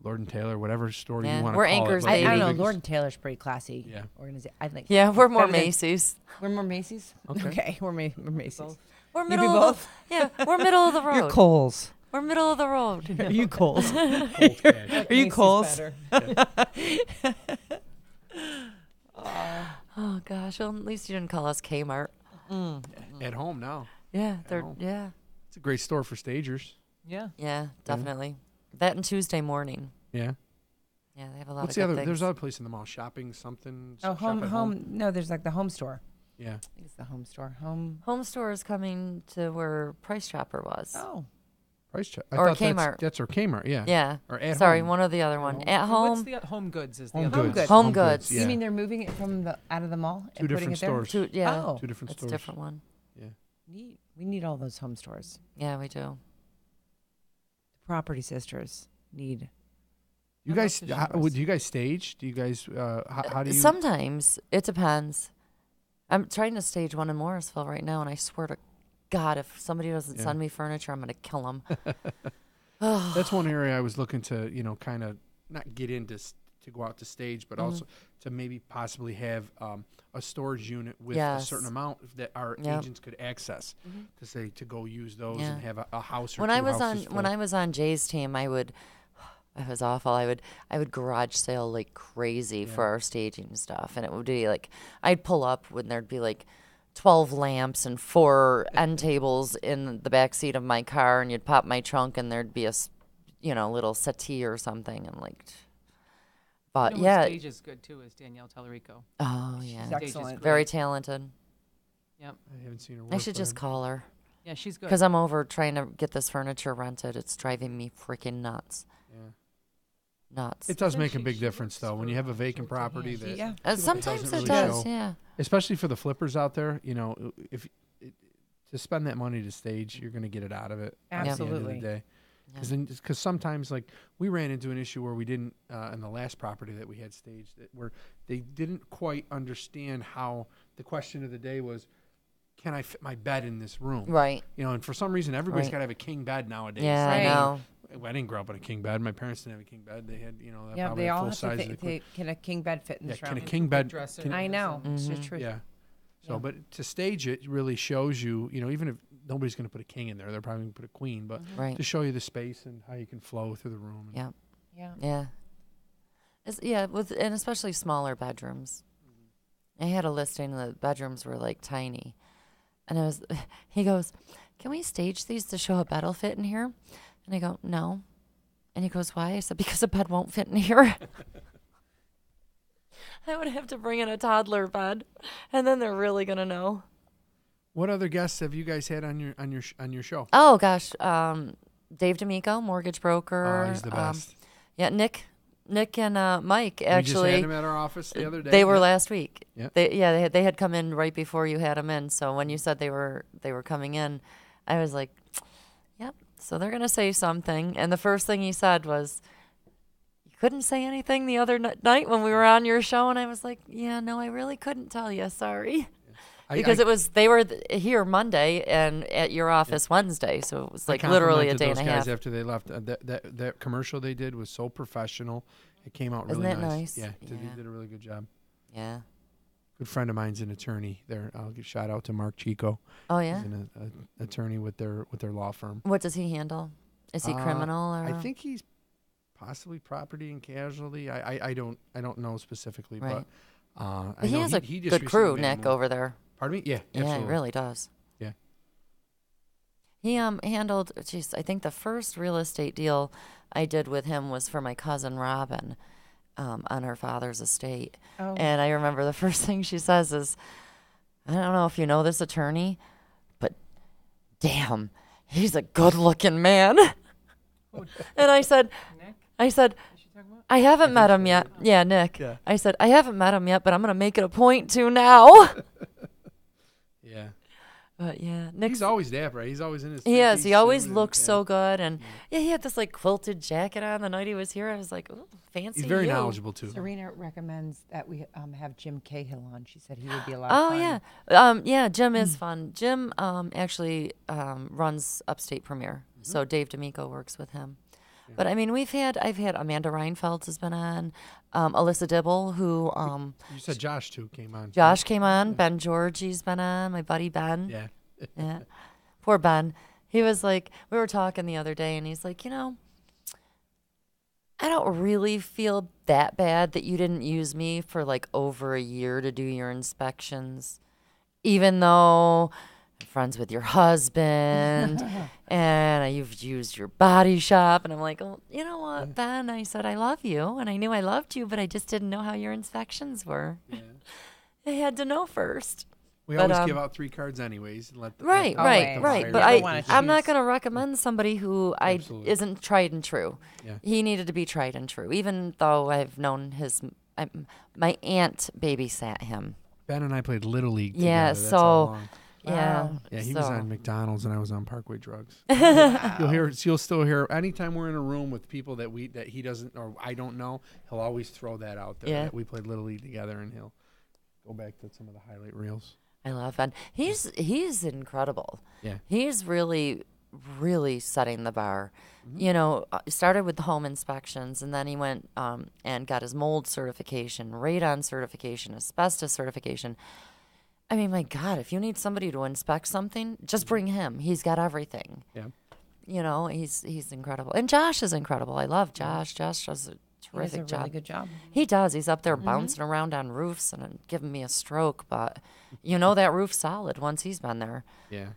Lord and Taylor, whatever story Yeah, you want to we're call anchors, it. but I baby. you're don't the know. biggest- Lord and Taylor's pretty classy. Yeah. Organization. I think. Yeah, we're more Better than- Macy's. We're more Macy's. Okay. We're Macy's. Both. We're You middle be of both? the, yeah, we're middle of the road. You're Kohl's. We're middle of the road. Are you Kohl's? Cold cash. Are you Macy's Kohl's? better. Oh gosh, well at least you didn't call us Kmart. At home now. Yeah, they're home. yeah. It's a great store for stagers. Yeah. Yeah, definitely. That and Tuesday morning. Yeah. Yeah, they have a lot What's of the good other? things. There's other place in the mall. Shopping something. Oh, shop at home. No, there's like the home store. Yeah. I think it's the home store. Home. Home store is coming to where Price Chopper was. Oh. Price check. Or thought Kmart. That's our Kmart. Yeah. Yeah. Or at Sorry, home. one or the other one. At What's home. the Home Goods is the Home other Goods. one. Home Goods. Yeah. You mean they're moving it from out of the mall and Two putting different it there? stores. Yeah. Oh, Two different It's a stores. different one. Yeah. neat. We need all those home stores. Yeah, we do. The Property Sisters need. You I'd guys, love to how, show us. do you guys stage? Do you guys? How do you? Sometimes it depends. I'm trying to stage one in Morrisville right now, and I swear to God, if somebody doesn't Yeah. send me furniture, I'm going to kill them. That's one area I was looking to, kind of not get into to go out to stage, but also to maybe possibly have a storage unit with a certain amount that our agents could access to say to go use those and have a house or when two I was houses when full. I was on Jay's team, I would. It was awful. I would garage sale like crazy for our staging stuff, and it would be like I'd pull up when there'd be like 12 lamps and 4 end tables in the back seat of my car, and you'd pop my trunk, and there'd be a little settee or something, and like. But You know who yeah. stage is good too is Danielle Tellerico. Oh She's yeah. stage is Excellent. great. Very talented. Yep. I haven't seen her work. I should but just call her Yeah, she's good. because I'm over trying to get this furniture rented. It's driving me freaking nuts. Yeah. Nuts. It does Yeah, make a she- big she difference works though when for, you have a she vacant works for property hand. that Yeah. Sometimes doesn't it really does. show. Yeah. especially for the flippers out there, if to spend that money to stage, you're going to get it out of it at the end Absolutely. of the day. Yeah. Because sometimes, like, we ran into an issue where we didn't, in the last property that we had staged, where they didn't quite understand how the question of the day was, can I fit my bed in this room? Right. And for some reason, everybody's Right. got to have a king bed nowadays. Yeah, Right. I know. I didn't grow up in a king bed. My parents didn't have a king bed. They had, Yeah, probably they a all full have to size. think, can a king bed fit in this can a room? king bed? Dresser. can- I know. It's Mhm. the truth. yeah. So, Yeah. but to stage it really shows you, even if nobody's going to put a king in there, they're probably going to put a queen, but Right. to show you the space and how you can flow through the room. Yeah. Yeah. Yeah. And especially smaller bedrooms. I had a listing and the bedrooms were like tiny. And he goes, "Can we stage these to show a bed will fit in here?" And I go, "No." And he goes, "Why?" I said, "Because a bed won't fit in here." I would have to bring in a toddler bed, and then they're really gonna know. What other guests have you guys had on your show? Oh gosh, Dave D'Amico, mortgage broker. Oh, he's the best. Yeah, Nick and Mike We actually. just had him at our office the other day. They were Yeah. last week. Yeah. They had come in right before you had them in. So when you said they were coming in, I was like, "Yep." So they're gonna say something, and the first thing he said was, "You couldn't say anything the other night when we were on your show," and I was like, "Yeah, no, I really couldn't tell you. Sorry." Because they were here Monday and at your office Wednesday, so it was like literally a day and a half. Those guys after they left. That commercial they did was so professional. It came out Isn't really that nice? Yeah, Yeah. they did a really good job. Yeah. Good friend of mine's an attorney there. I'll give a shout out to Mark Chico. Oh yeah. He's an attorney with their law firm. What does he handle? Is he criminal or? I think he's possibly property and casualty. I don't know specifically, Right. but I He know has a he just good crew, recently had Nick, moved. over there. Pardon me? Yeah, Yeah, absolutely. he really does. Yeah. He handled. Geez, I think the first real estate deal I did with him was for my cousin Robin, on her father's estate. Oh. And I remember the first thing she says is, "I don't know if you know this attorney, but damn, he's a good-looking man." And I said, Nick, "I is she talking about? I haven't met him yet." Yeah, Nick. Yeah. I said, "I haven't met him yet, but I'm gonna make it a point to now." Yeah. But yeah, Nick's He's always dapper. Right? He's always in his. He is. three-piece He always suit and- looks yeah. so good, and yeah, he had this like quilted jacket on the night he was here. I was like, "Ooh, fancy." He's very you." knowledgeable too. Serena recommends that we have Jim Cahill on. She said he would be a lot Oh of fun. yeah, yeah. Jim is fun. Jim actually runs Upstate Premier, so Dave D'Amico works with him. But I mean, I've had Amanda Reinfeldt has been on, Alyssa Dibble, who You said Josh too came on. Josh came on, Ben Georgie's been on, my buddy Ben. Yeah. Yeah. Poor Ben. He was like, we were talking the other day, and he's like, I don't really feel that bad that you didn't use me for like over a year to do your inspections, even though I'm friends with your husband, and you've used your body shop. And I'm like, oh, you know what, Ben? I said, I love you, and I knew I loved you, but I just didn't know how your inspections were. Yeah. I had to know first. We always give out 3 cards anyways. And let the, right. But I'm not going to recommend somebody who isn't tried and true. Yeah. He needed to be tried and true, even though I've known my aunt babysat him. Ben and I played Little League together. Yeah, That's how long. Yeah. Yeah, he was on McDonald's and I was on Parkway Drugs. Wow. You'll still hear anytime we're in a room with people that he doesn't or I don't know, he'll always throw that out there. That we played Little League together, and he'll go back to some of the highlight reels. I love Ben. He's incredible. Yeah. He's really, really setting the bar. Mm-hmm. Started with the home inspections, and then he went and got his mold certification, radon certification, asbestos certification. I mean, my God, if you need somebody to inspect something, just bring him. He's got everything. Yeah. He's incredible. And Josh is incredible. I love Josh. Josh does a terrific job. He does a really good job. He does. He's up there bouncing around on roofs and giving me a stroke, but that roof's solid once he's been there. Yeah.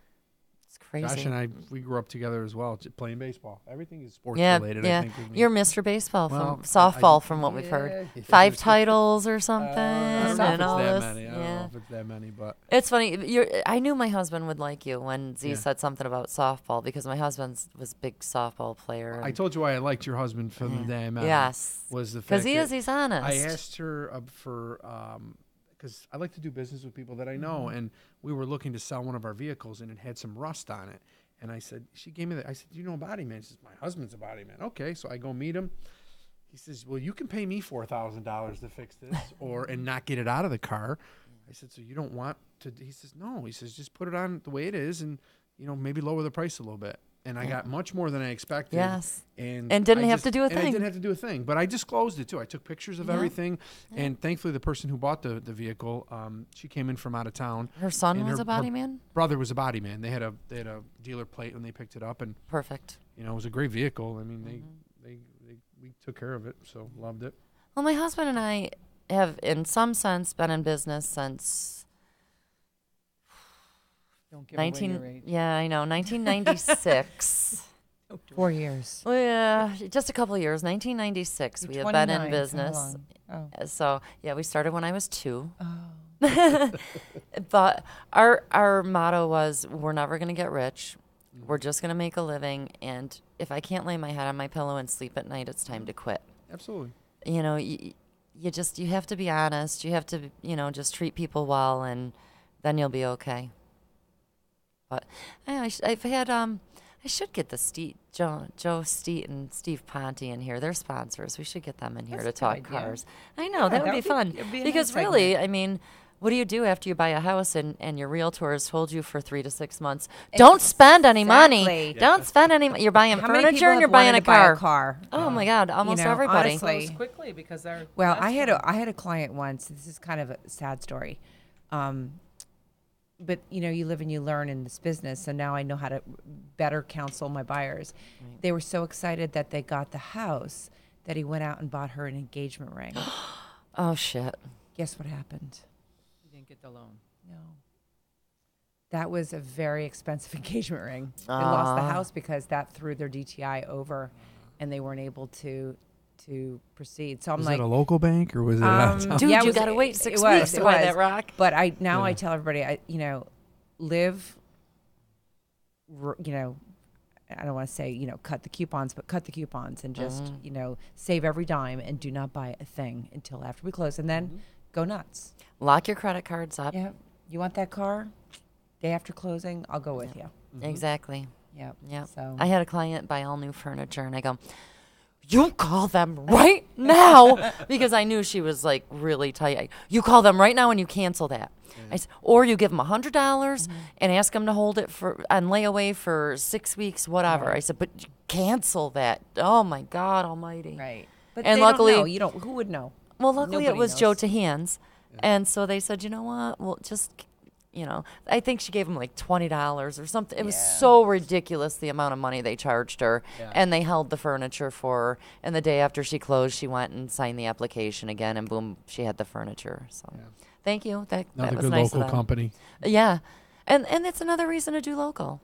It's crazy. Josh and we grew up together as well, playing baseball. Everything is sports related, I think. With me. You're Mr. Baseball from softball, from what we've heard. 5 titles or something. I don't know if it's that many, but it's funny. I knew my husband would like you when Z said something about softball, because my husband was a big softball player. I told you why I liked your husband from the day I met him. Yes. Was the fact because he's honest. I asked her for because I like to do business with people that I know, and we were looking to sell one of our vehicles, and it had some rust on it. And I said, she gave me that. I said, you know a body man? She says, my husband's a body man. Okay, so I go meet him. He says, well, you can pay me $4,000 to fix this and not get it out of the car. I said, so you don't want to? He says, no. He says, just put it on the way it is, and maybe lower the price a little bit. And I got much more than I expected. Yes. And didn't have to do a thing. And I didn't have to do a thing. But I disclosed it, too. I took pictures of everything. Yeah. And thankfully, the person who bought the vehicle, she came in from out of town. Her son was a body man? Brother was a body man. They had a dealer plate when they picked it up. And perfect. It was a great vehicle. I mean, we took care of it, so loved it. Well, my husband and I have, in some sense, been in business since... Don't give away your age. Yeah, I know. 1996. 4 years. Well, yeah, just a couple of years. 1996. You're we have been in business. So we started when I was 2. Oh. But our motto was, we're never going to get rich. We're just going to make a living. And if I can't lay my head on my pillow and sleep at night, it's time to quit. Absolutely. You have to be honest. You have to, just treat people well, and then you'll be okay. But I've had I should get the Joe Steet and Steve Ponte in here. They're sponsors. We should get them in here to talk cars. I know that would be fun, because really, I mean, what do you do after you buy a house and your realtor has told you for 3 to 6 months? Don't spend any money. Don't spend any. You're buying furniture and you're buying a car. Oh my God, almost everybody. Honestly, goes quickly because they're. Well, I had a client once. This is kind of a sad story. But, you live and you learn in this business. So now I know how to better counsel my buyers. Right. They were so excited that they got the house that he went out and bought her an engagement ring. Oh, shit. Guess what happened? You didn't get the loan. No. That was a very expensive engagement ring. They lost the house because that threw their DTI over, and they weren't able to proceed. So I'm was like, it a local bank or was it out of town? Dude, you got to wait 6 weeks to buy that rock. But I tell everybody, live, I don't want to say, cut the coupons, but cut the coupons and just, save every dime and do not buy a thing until after we close, and then go nuts. Lock your credit cards up. Yeah. You want that car? Day after closing, I'll go with you. Mm-hmm. Exactly. Yep. Yeah. So I had a client buy all new furniture, and I go, you call them right now, because I knew she was like really tight. You call them right now and you cancel that. I said, or you give them $100 and ask them to hold it on layaway for 6 weeks, whatever. Right. I said, but cancel that. Oh my God Almighty! Right. But and luckily, don't know. Who would know? Well, luckily Nobody it was knows. Joe to hands, and so they said, you know what? Well, just. I think she gave him like $20 or something. It was so ridiculous, the amount of money they charged her. Yeah. And they held the furniture for her. And the day after she closed, she went and signed the application again, and boom, she had the furniture. So thank you. That was good nice local company. Yeah. And it's another reason to do local.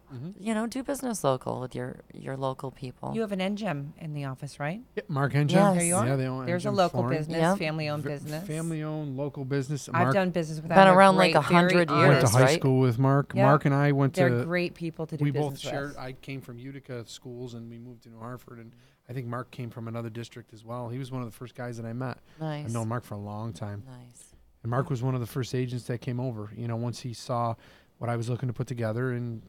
Do business local with your local people. You have an NGEM in the office, right? Yeah, Mark Hengem. Yes. There you are. Yeah, they own There's a NGEM local flooring. business, Yep. family-owned business. Family-owned local business. I've Mark done business with them. Been They're around like great, 100 very years, went to honest. high right? school with Mark. Yeah. Mark and I went They're to. great people to do We business both shared. with. I came from Utica schools, and we moved to New Hartford, and I think Mark came from another district as well. He was one of the first guys that I met. Nice. I've known Mark for a long time. Nice. And Mark was one of the first agents that came over. Once he saw what I was looking to put together, and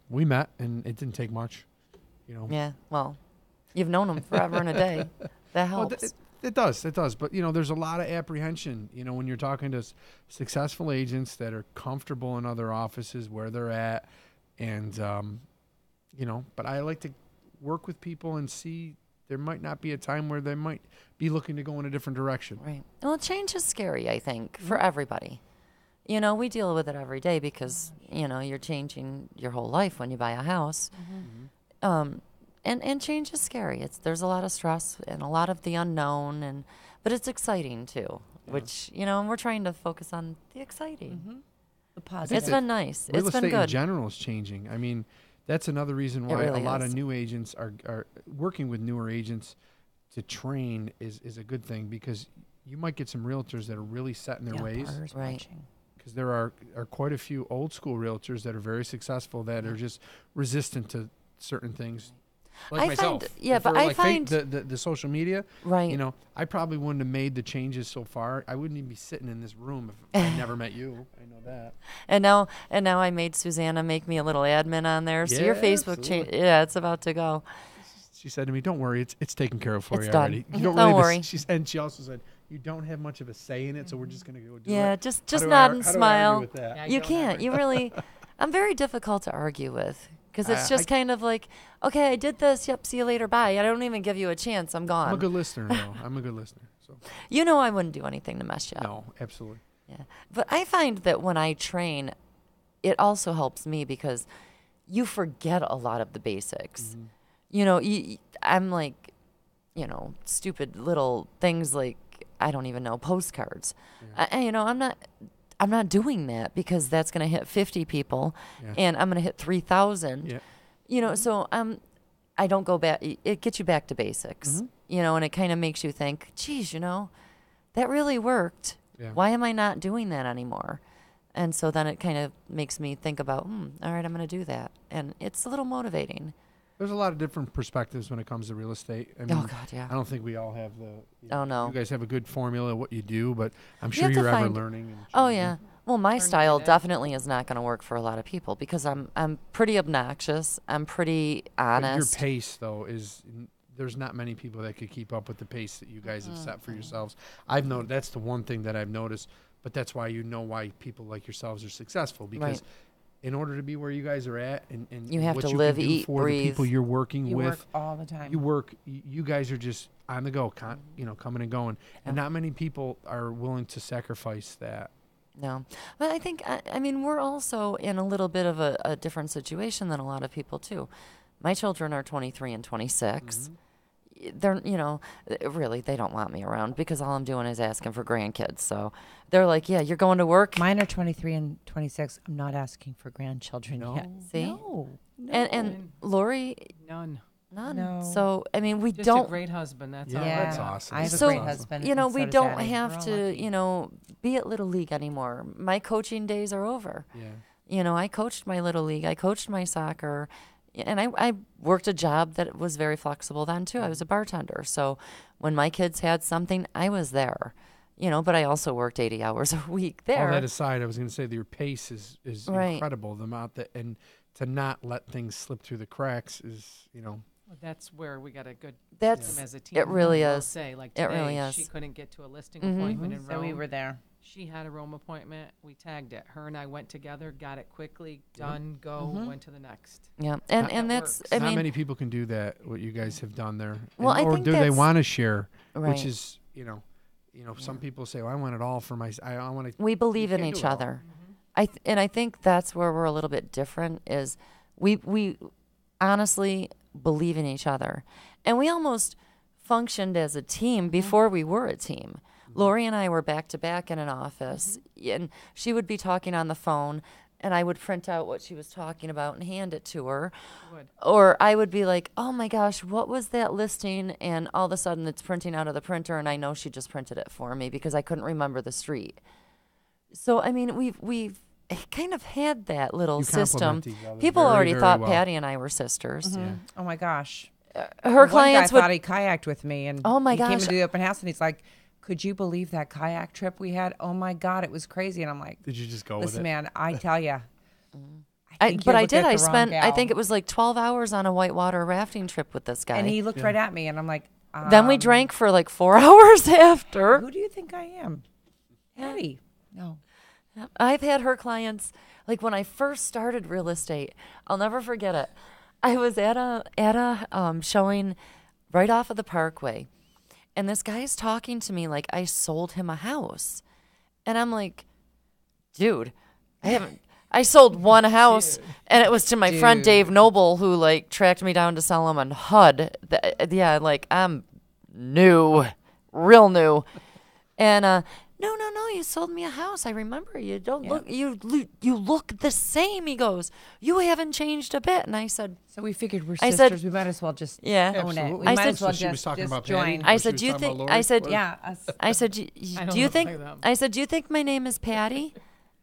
we met, and it didn't take much. Yeah. Well, you've known them forever and a day. That Well, helps. it does. But there's a lot of apprehension. When you're talking to successful agents that are comfortable in other offices where they're at, and But I like to work with people and see there might not be a time where they might be looking to go in a different direction. Right. Well, change is scary, I think, for everybody. We deal with it every day because, you're changing your whole life when you buy a house. And change is scary. There's a lot of stress and a lot of the unknown, but it's exciting too, which, and we're trying to focus on the exciting. The positive. It's been nice. Real It's been estate in good. general is changing. I mean, that's another reason why really a lot is. of new agents are working with newer agents to train is a good thing, because you might get some realtors that are really set in their ways. Buyers Right. watching. Because there are quite a few old school realtors that are very successful that are just resistant to certain things. Like I myself. find- yeah, If but we're I like find- the social media. Right. I probably wouldn't have made the changes so far. I wouldn't even be sitting in this room if I never met you. I know that. And now I made Susanna make me a little admin on there. So your Yeah, Facebook change, absolutely. it's about to go. She said to me, "Don't worry, it's taken care of for It's you done. already. You don't Don't really." worry. And she also said, "You don't have much of a say in it, so we're just gonna go do it." Yeah, just How do I nod ar- and how do I argue smile. with that? Yeah, You don't can't. ever- You really. I'm very difficult to argue with because it's just I- kind of like, okay, I did this. Yep, see you later. Bye. I don't even give you a chance. I'm gone. I'm a good listener, though. I'm a good listener. So I wouldn't do anything to mess you up. no, absolutely. Yeah. But I find that when I train, it also helps me because you forget a lot of the basics. I'm like, stupid little things like, I don't even know, postcards. I'm not doing that because that's going to hit 50 people Yeah. and I'm going to hit 3,000. Yeah. So I don't go back. It gets you back to basics, and it kind of makes you think, geez, that really worked. Yeah. Why am I not doing that anymore? And so then it kind of makes me think about, all right, I'm going to do that. And it's a little motivating. There's a lot of different perspectives when it comes to real estate. I mean, Oh, God, yeah. I don't think we all have the. Oh, no. You guys have a good formula of what you do, but I'm You sure have to you're ever find- learning. And Oh, changing. yeah. Well, my Learn style by that. definitely is not going to work for a lot of people because I'm pretty obnoxious. I'm pretty But honest. your pace, though, there's not many people that could keep up with the pace that you guys have set for yourselves. I've known that's the one thing that I've noticed, but that's why why people like yourselves are successful, because Right. in order to be where you guys are at and You have what to you live, can do eat, for the people breathe. you're working You with, work all the time. you guys are just on the go, coming and going, and not many people are willing to sacrifice that. No. But I think, I mean, we're also in a little bit of a different situation than a lot of people, too. My children are 23 and 26. They're, really, they don't want me around because all I'm doing is asking for grandkids. So they're like, yeah, you're going to work. Mine are 23 and 26. I'm not asking for grandchildren No? yet. See? No. And Lori, None. none. No. So, I mean, we Just don't. a great husband. That's Yeah, all. Yeah, that's awesome. I have So, a great husband. we and so don't does Addie. have We're all to, lucky. be at Little League anymore. My coaching days are over. Yeah. I coached my Little League. I coached my soccer. And I worked a job that was very flexible then, too. I was a bartender. So when my kids had something, I was there. But I also worked 80 hours a week there. All that aside, I was going to say that your pace is Right. incredible. The amount that, and to not let things slip through the cracks is, Well, that's where we got a good That's- system as a team. it really I will is. say, like It today, really is. she couldn't get to a listing Mhm. appointment in So Rome. we were there. She had a Rome appointment. We tagged it. Her and I went together, got it quickly, done, go, went to the next. Yeah. And That that's, works. I not mean, many people can do that. What you guys have done there, Well, I or think do they that's- want to share? right. Which is, some people say, "Well, I want it all for my. I want to." We believe in can't each do it all. other. I think that's where we're a little bit different is we honestly believe in each other. And we almost functioned as a team before we were a team. Lori and I were back to back in an office and she would be talking on the phone and I would print out what she was talking about and hand it to her. Would. Or I would be like, oh my gosh, what was that listing? And all of a sudden it's printing out of the printer, and I know she just printed it for me because I couldn't remember the street. So, I mean, we've kind of had that little You system. complement each other People very, already very thought well. Patty and I were sisters. Yeah. Oh my gosh. Her One clients guy would. thought he kayaked with me, and Oh my he came gosh. into the open house, and he's like, "Could you believe that kayak trip we had? Oh my God, it was crazy." And I'm like, Did you just go with "Listen, it? man, I tell you, But I did. I spent, I think it was like 12 hours on a whitewater rafting trip with this guy. And he looked right at me, and I'm like, Then we drank for like 4 hours after. Who do you think I am, Patty? No. I've had her clients, like when I first started real estate, I'll never forget it. I was at a showing right off of the Parkway, and this guy's talking to me like I sold him a house. And I'm like, dude, I sold one house, and it was to my friend Dave Noble, who like tracked me down to sell him on HUD. Yeah, like I'm new, real new. And no, you sold me a house. I remember you. Don't look, you look the same. He goes, you haven't changed a bit. And I said, So we figured we're I sisters. said- we might as well just Yeah. own it. Absolutely. We I might said- as well So she was just, talking just about join. Patty? I Or said, she do you was talking think? about I said, Lori? Yeah, us. I said, I don't do you look think? like them. I said, do you think my name is Patty?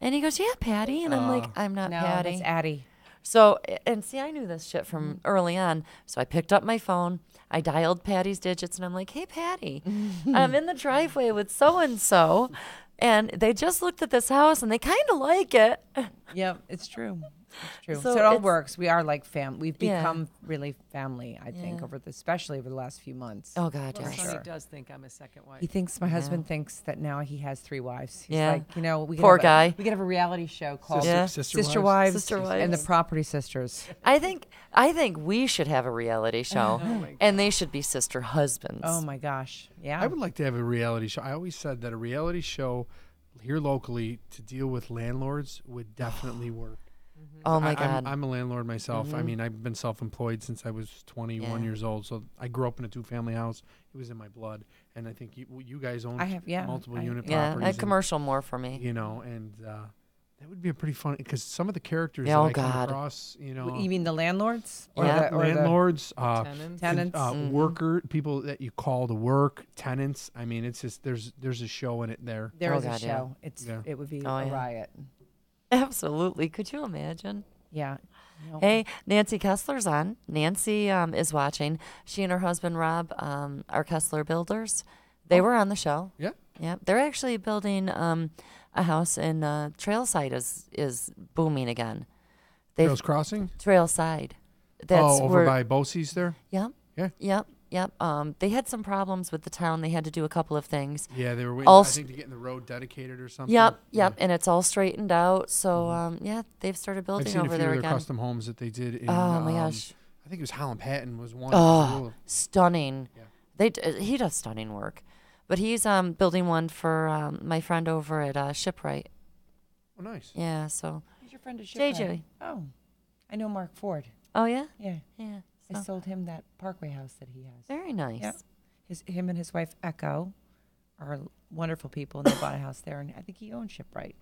And he goes, yeah, Patty. And I'm like, I'm not No, Patty. that's Addie. So, and see, I knew this shit from early on. So I picked up my phone. I dialed Patty's digits, and I'm like, hey, Patty, I'm in the driveway with so-and-so. And they just looked at this house, and they kind of like it. Yep, it's true. It's true. So So, it all it's- works. We are like family. We've Yeah. become really family, I think, especially over the last few months. Oh, God, Well, yes. Sonny Sure. does think I'm a second wife. He thinks, my husband thinks that now he has 3 wives. He's Yeah. like, we could Poor have guy. We could have a reality show called Yeah. Sister Wives, Sister and the Wives. Property Sisters. I think we should have a reality show, and they should be sister husbands. Oh my gosh. Yeah. I would like to have a reality show. I always said that a reality show here locally to deal with landlords would definitely work. Oh my I'm- God. I'm a landlord myself. I mean, I've been self-employed since I was 21 years old. So I grew up in a 2-family house. It was in my blood. And I think you guys own I have, yeah, multiple I- unit yeah, properties. a and, commercial more for me. you know, and that would be a pretty fun, because some of the characters Yeah, that oh I come God. across, you know, You mean the landlords? Yeah. landlords, Tenants. Tenants? worker, people that you call to work, tenants. I mean, it's just there's a show in it there. There Oh is a God, yeah. show. Yeah. It would be Oh, a yeah. riot. Absolutely. Could you imagine? Yeah. Hey, Nancy Kessler's on. Nancy is watching. She and her husband Rob are Kessler Builders. They were on the show. Yeah. Yeah, they're actually building a house in Trailside is booming again. Trails Crossing. Trailside. Over by Bosie's there. Yep. Yeah. Yep. They had some problems with the town. They had to do a couple of things. Yeah, they were waiting. All I s- think to get in the road dedicated or something. Yep. And it's all straightened out. So they've started I've building seen a over few there of their again. custom homes that they did. In, Oh my gosh. I think it was Holland Patton was one. Oh, stunning. Yeah. He does stunning work. But he's building one for my friend over at Shipwright. Oh, nice. Yeah, so. Who's your friend at JJ. Shipwright? Oh, I know Mark Ford. Oh, yeah? Yeah. Yeah. I So, sold him that Parkway house that he has. very nice. Yeah. Him and his wife Echo are wonderful people, and they bought a house there, and I think he owns Shipwright.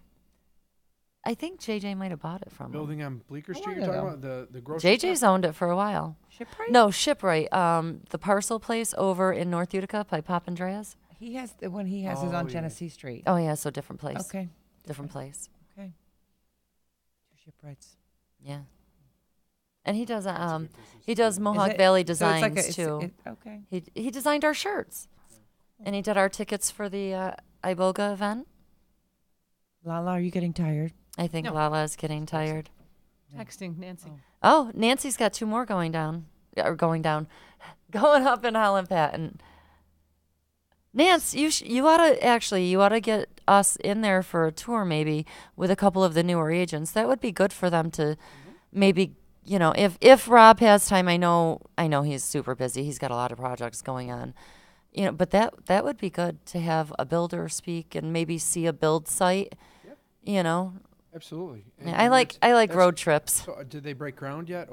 I think JJ might have bought it from him. Building on Bleecker How Street. long You're talking ago? about the grocery. JJ's owned it for a while. Shipwright? No, Shipwright. The parcel place over in North Utica by Pop Andreas. He has the one he has is Oh, on yeah. Genesee Street. Oh, yeah, so different place. Okay. Different place. Okay. Two Shipwrights. Yeah. And he does business. he does Mohawk it- Valley So it's Designs like too. okay. He designed our shirts. And he did our tickets for the Iboga event. Lala, are you getting tired? I think No. Lala is getting tired. Texting Nancy. Oh, Nancy's got 2 more going down. Going up in Holland Patton. Nance, you ought to get us in there for a tour maybe with a couple of the newer agents. That would be good for them to maybe, if Rob has time. I know he's super busy. He's got a lot of projects going on. But that would be good to have a builder speak and maybe see a build site. Absolutely. I like road trips. So, did they break ground yet?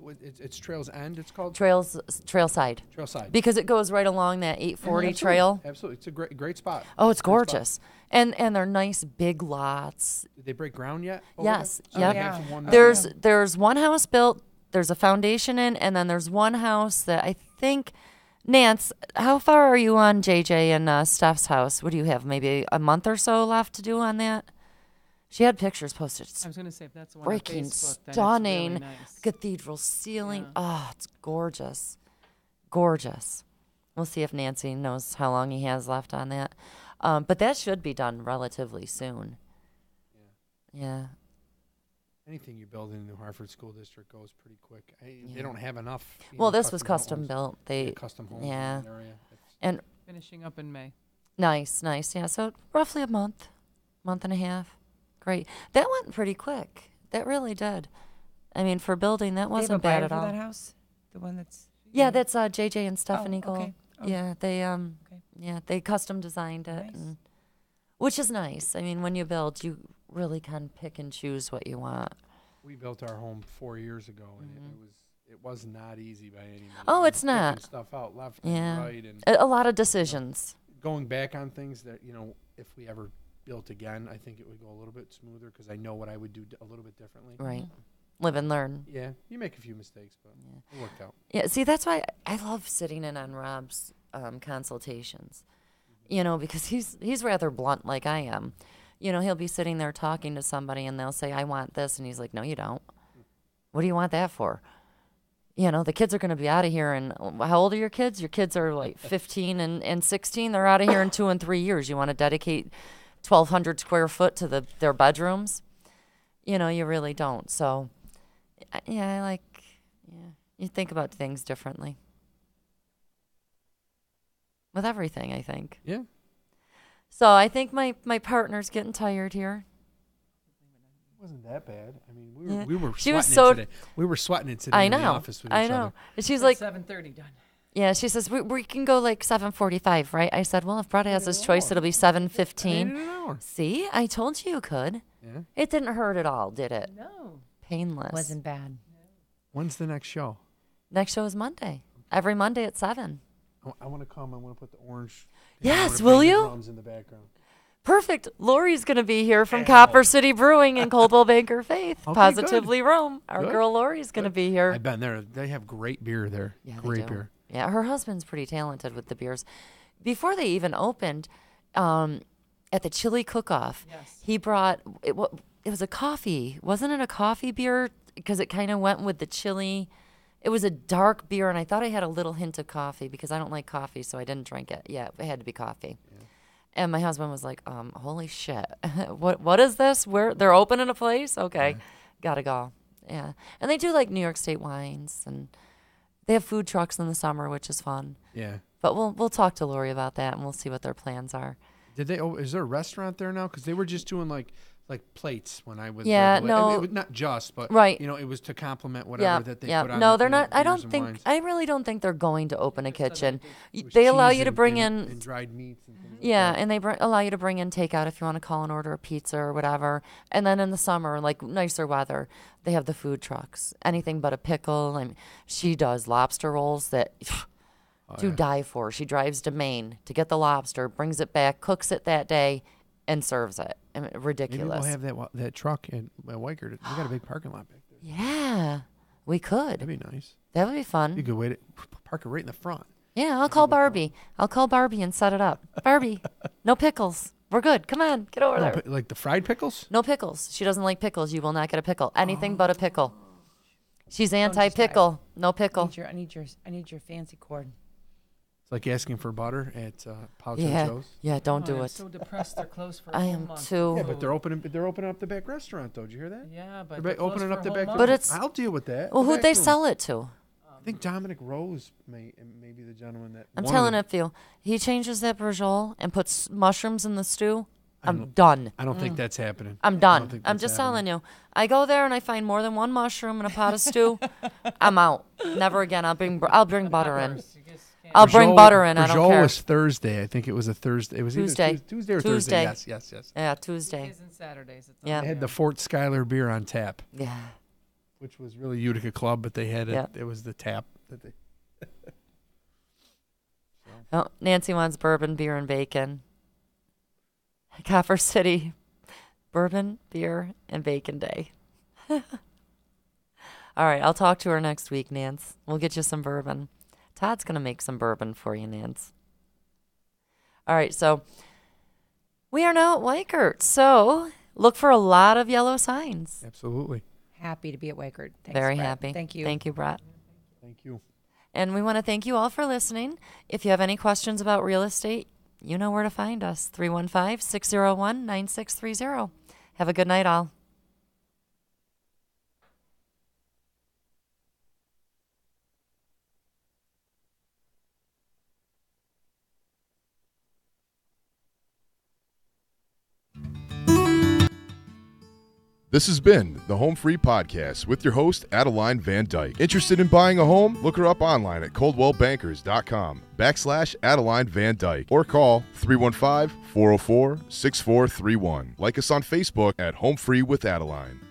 It's Trails End. It's called Trailside. Trailside. Because it goes right along that 840 trail. Absolutely, it's a great spot. Oh, it's gorgeous. And they're nice big lots. Did they break ground yet? Yes. Yep. Yeah. There's one house built, there's a foundation in, and then there's one house that I think, Nance, how far are you on JJ and Steph's house? What do you have, maybe a month or so left to do on that? She had pictures posted. I was going to say, if that's the one Freaking on Facebook, then stunning. it's really nice. Cathedral ceiling. Yeah. Oh, it's gorgeous. Gorgeous. We'll see if Nancy knows how long he has left on that. But that should be done relatively soon. Yeah. Anything you build in the New Hartford School District goes pretty quick. They don't have enough. Well, this was custom built. Custom homes yeah. in that area. And Finishing up in May. nice. Yeah, so roughly a month and a half. Great. That went pretty quick. That really did. I mean, for building, that wasn't bad at all. That house, the one that's. Yeah, that's JJ and Stephanie Gold. Okay. Oh. Yeah, they custom designed it, Nice. which is nice. I mean, when you build, you really can pick and choose what you want. We built our home 4 years ago, and it was not easy by any means. Oh, it's Picking not. Stuff out left Yeah, and right, and a lot of decisions. going back on things that if we ever built again, I think it would go a little bit smoother because I know what I would do a little bit differently. Right. Live and learn. Yeah, you make a few mistakes, but it worked out. Yeah, see, that's why I love sitting in on Rob's consultations, because he's rather blunt like I am. He'll be sitting there talking to somebody and they'll say, I want this. And he's like, no, you don't. What do you want that for? The kids are going to be out of here. And how old are your kids? Your kids are like 15 and 16. They're out of here in 2 and 3 years. You want to dedicate 1,200 square foot to their bedrooms? You really don't. So, yeah, you think about things differently. With everything, I think. Yeah. So I think my partner's getting tired here. It wasn't that bad. I mean, we were She was sweating it today. We were sweating it today I in the know. office with I each know. other. And she's It's like, 7:30 done. yeah, she says, we can go like 7:45, right? I said, well, if Brett has his choice, it'll be 7:15. In an hour. See, I told you could. Yeah. It didn't hurt at all, did it? No. Painless. Wasn't bad. When's the next show? Next show is Monday. Every Monday at 7. I want to come. I want to put the orange. Yes, I wanna will bang the you? drums in the background. Perfect. Lori's going to be here from Copper City Brewing in Coldwell Banker Faith. Okay, Positively Rome. Our Good. girl Lori's going to be here. I've been there. They have great beer there. Yeah, they great do. beer. Yeah, her husband's pretty talented with the beers. Before they even opened, at the chili cook-off, Yes. he brought it was a coffee. Wasn't it a coffee beer? Because it kind of went with the chili. It was a dark beer, and I thought I had a little hint of coffee because I don't like coffee, so I didn't drink it. Yeah, it had to be coffee. Yeah. And my husband was like, holy shit. What is this? Where they're opening a place? Okay. Gotta go. Yeah. And they do like New York State wines, and they have food trucks in the summer, which is fun. Yeah. But we'll talk to Lori about that, and we'll see what their plans are. Did they? Is there a restaurant there now? Because they were just doing like plates when I was. Yeah, there. no. It was not just, but Right. It was to complement whatever that they put on. No, the, they're not. I beers don't and think. wines. I really don't think they're going to open a kitchen. It was They allow cheese you to and- bring and- in. and dried meats. And things like Yeah, that. and they allow you to bring in takeout if you want to call and order a pizza or whatever. And then in the summer, like nicer weather, they have the food trucks. Anything but a pickle. I mean, she does lobster rolls that to die for. She drives to Maine to get the lobster, brings it back, cooks it that day, and serves it. I mean, Maybe ridiculous. we'll have that truck in Wykert. We got a big parking lot back there. Yeah, we could. That'd be nice. That would be fun. Be a good way to park it right in the front. Yeah, I'll call Barbie. I'll call Barbie and set it up. Barbie, no pickles. We're good. Come on, get over No, there. like the fried pickles. No pickles. She doesn't like pickles. You will not get a pickle. Anything but a pickle. She's just anti-pickle. No pickle. I need your fancy cord. It's like asking for butter at Pouch Yeah, Joe's. yeah. Don't Oh, do I'm it. so depressed. They're closed for a I whole am month. too. Yeah, but they're opening up the back restaurant though. Did you hear that? Yeah, but They're they're closed opening for up a the whole back. month. But it's- I'll deal with that. Well, The who'd back they room. sell it to? I think Dominic Rose may be the gentleman that. I'm one of telling them. you, he changes that brajol and puts mushrooms in the stew, I'm done. I don't think that's happening. I'm I don't done. think I'm that's just happening. telling you. I go there and I find more than one mushroom in a pot of stew. I'm out. Never again. I'll bring butter in. You just can't- I'll bring Brajol- butter in. I don't Brajol care. was Thursday. I think it was a Thursday. It was Tuesday. either Tuesday or Tuesday. Thursday. Yes. Yeah, Tuesday. Tuesdays and Saturdays. It's Yeah. I had the Fort Schuyler beer on tap. Yeah. which was really Utica Club, but they had it. Yeah. It was the tap that they. Oh, Nancy wants bourbon, beer, and bacon. Copper City, bourbon, beer, and bacon day. All right, I'll talk to her next week, Nance. We'll get you some bourbon. Todd's going to make some bourbon for you, Nance. All right, so we are now at Weichert. So look for a lot of yellow signs. Absolutely. Happy to be at Weichert. Thanks, Very Brett. happy. Thank you. Thank you, Brett. Thank you. And we want to thank you all for listening. If you have any questions about real estate, you know where to find us. 315-601-9630. Have a good night, all. This has been the Home Free Podcast with your host, Adeline Vandyke. Interested in buying a home? Look her up online at coldwellbankers.com/Adeline Vandyke or call 315-404-6431. Like us on Facebook at Home Free with Adeline.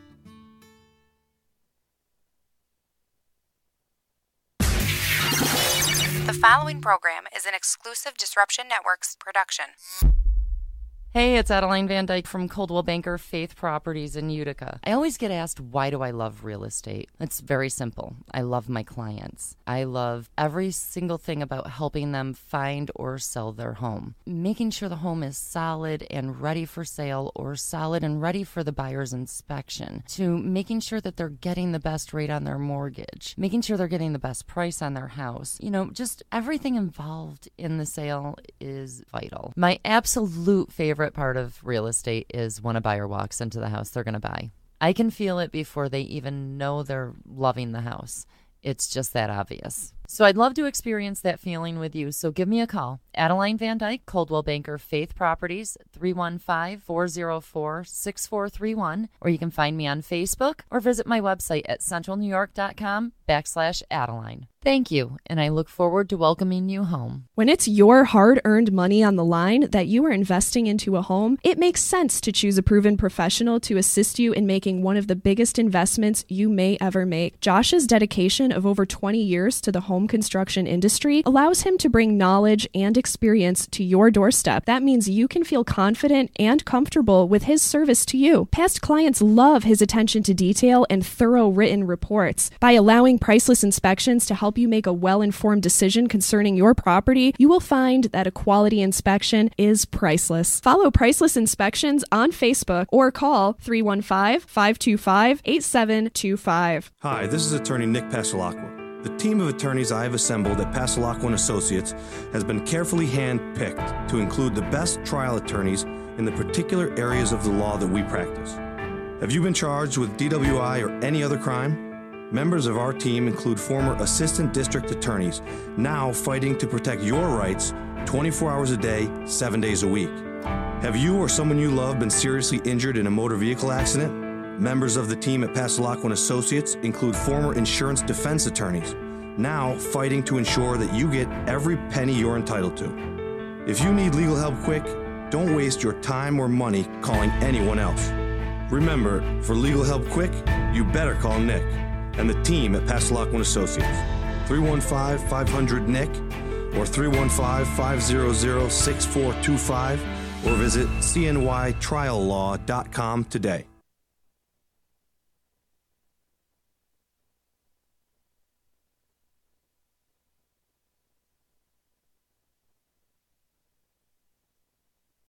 The following program is an exclusive Disruption Networks production. Hey, it's Adeline Vandyke from Coldwell Banker Faith Properties in Utica. I always get asked, why do I love real estate? It's very simple. I love my clients. I love every single thing about helping them find or sell their home. Making sure the home is solid and ready for sale or solid and ready for the buyer's inspection. To making sure that they're getting the best rate on their mortgage. Making sure they're getting the best price on their house. You know, just everything involved in the sale is vital. My absolute favorite part of real estate is when a buyer walks into the house they're going to buy. I can feel it before they even know they're loving the house. It's just that obvious. So I'd love to experience that feeling with you. So give me a call. Adeline Vandyke, Coldwell Banker Faith Properties, 315-404-6431. Or you can find me on Facebook or visit my website at centralnewyork.com/Adeline. Thank you, and I look forward to welcoming you home. When it's your hard-earned money on the line that you are investing into a home, it makes sense to choose a proven professional to assist you in making one of the biggest investments you may ever make. Josh's dedication of over 20 years to the home construction industry allows him to bring knowledge and experience to your doorstep. That means you can feel confident and comfortable with his service to you. Past clients love his attention to detail and thorough written reports. By allowing Priceless Inspections to help you make a well-informed decision concerning your property, you will find that a quality inspection is priceless. Follow Priceless Inspections on Facebook or call 315-525-8725. Hi, this is attorney Nick Pasalacqua. The team of attorneys I have assembled at Pasalacqua & Associates has been carefully hand-picked to include the best trial attorneys in the particular areas of the law that we practice. Have you been charged with DWI or any other crime? Members of our team include former assistant district attorneys, now fighting to protect your rights 24 hours a day, 7 days a week. Have you or someone you love been seriously injured in a motor vehicle accident? Members of the team at Pasalacqua & Associates include former insurance defense attorneys, now fighting to ensure that you get every penny you're entitled to. If you need legal help quick, don't waste your time or money calling anyone else. Remember, for legal help quick, you better call Nick and the team at Pasalacqua & Associates. 315-500-NICK or 315-500-6425 or visit cnytriallaw.com today.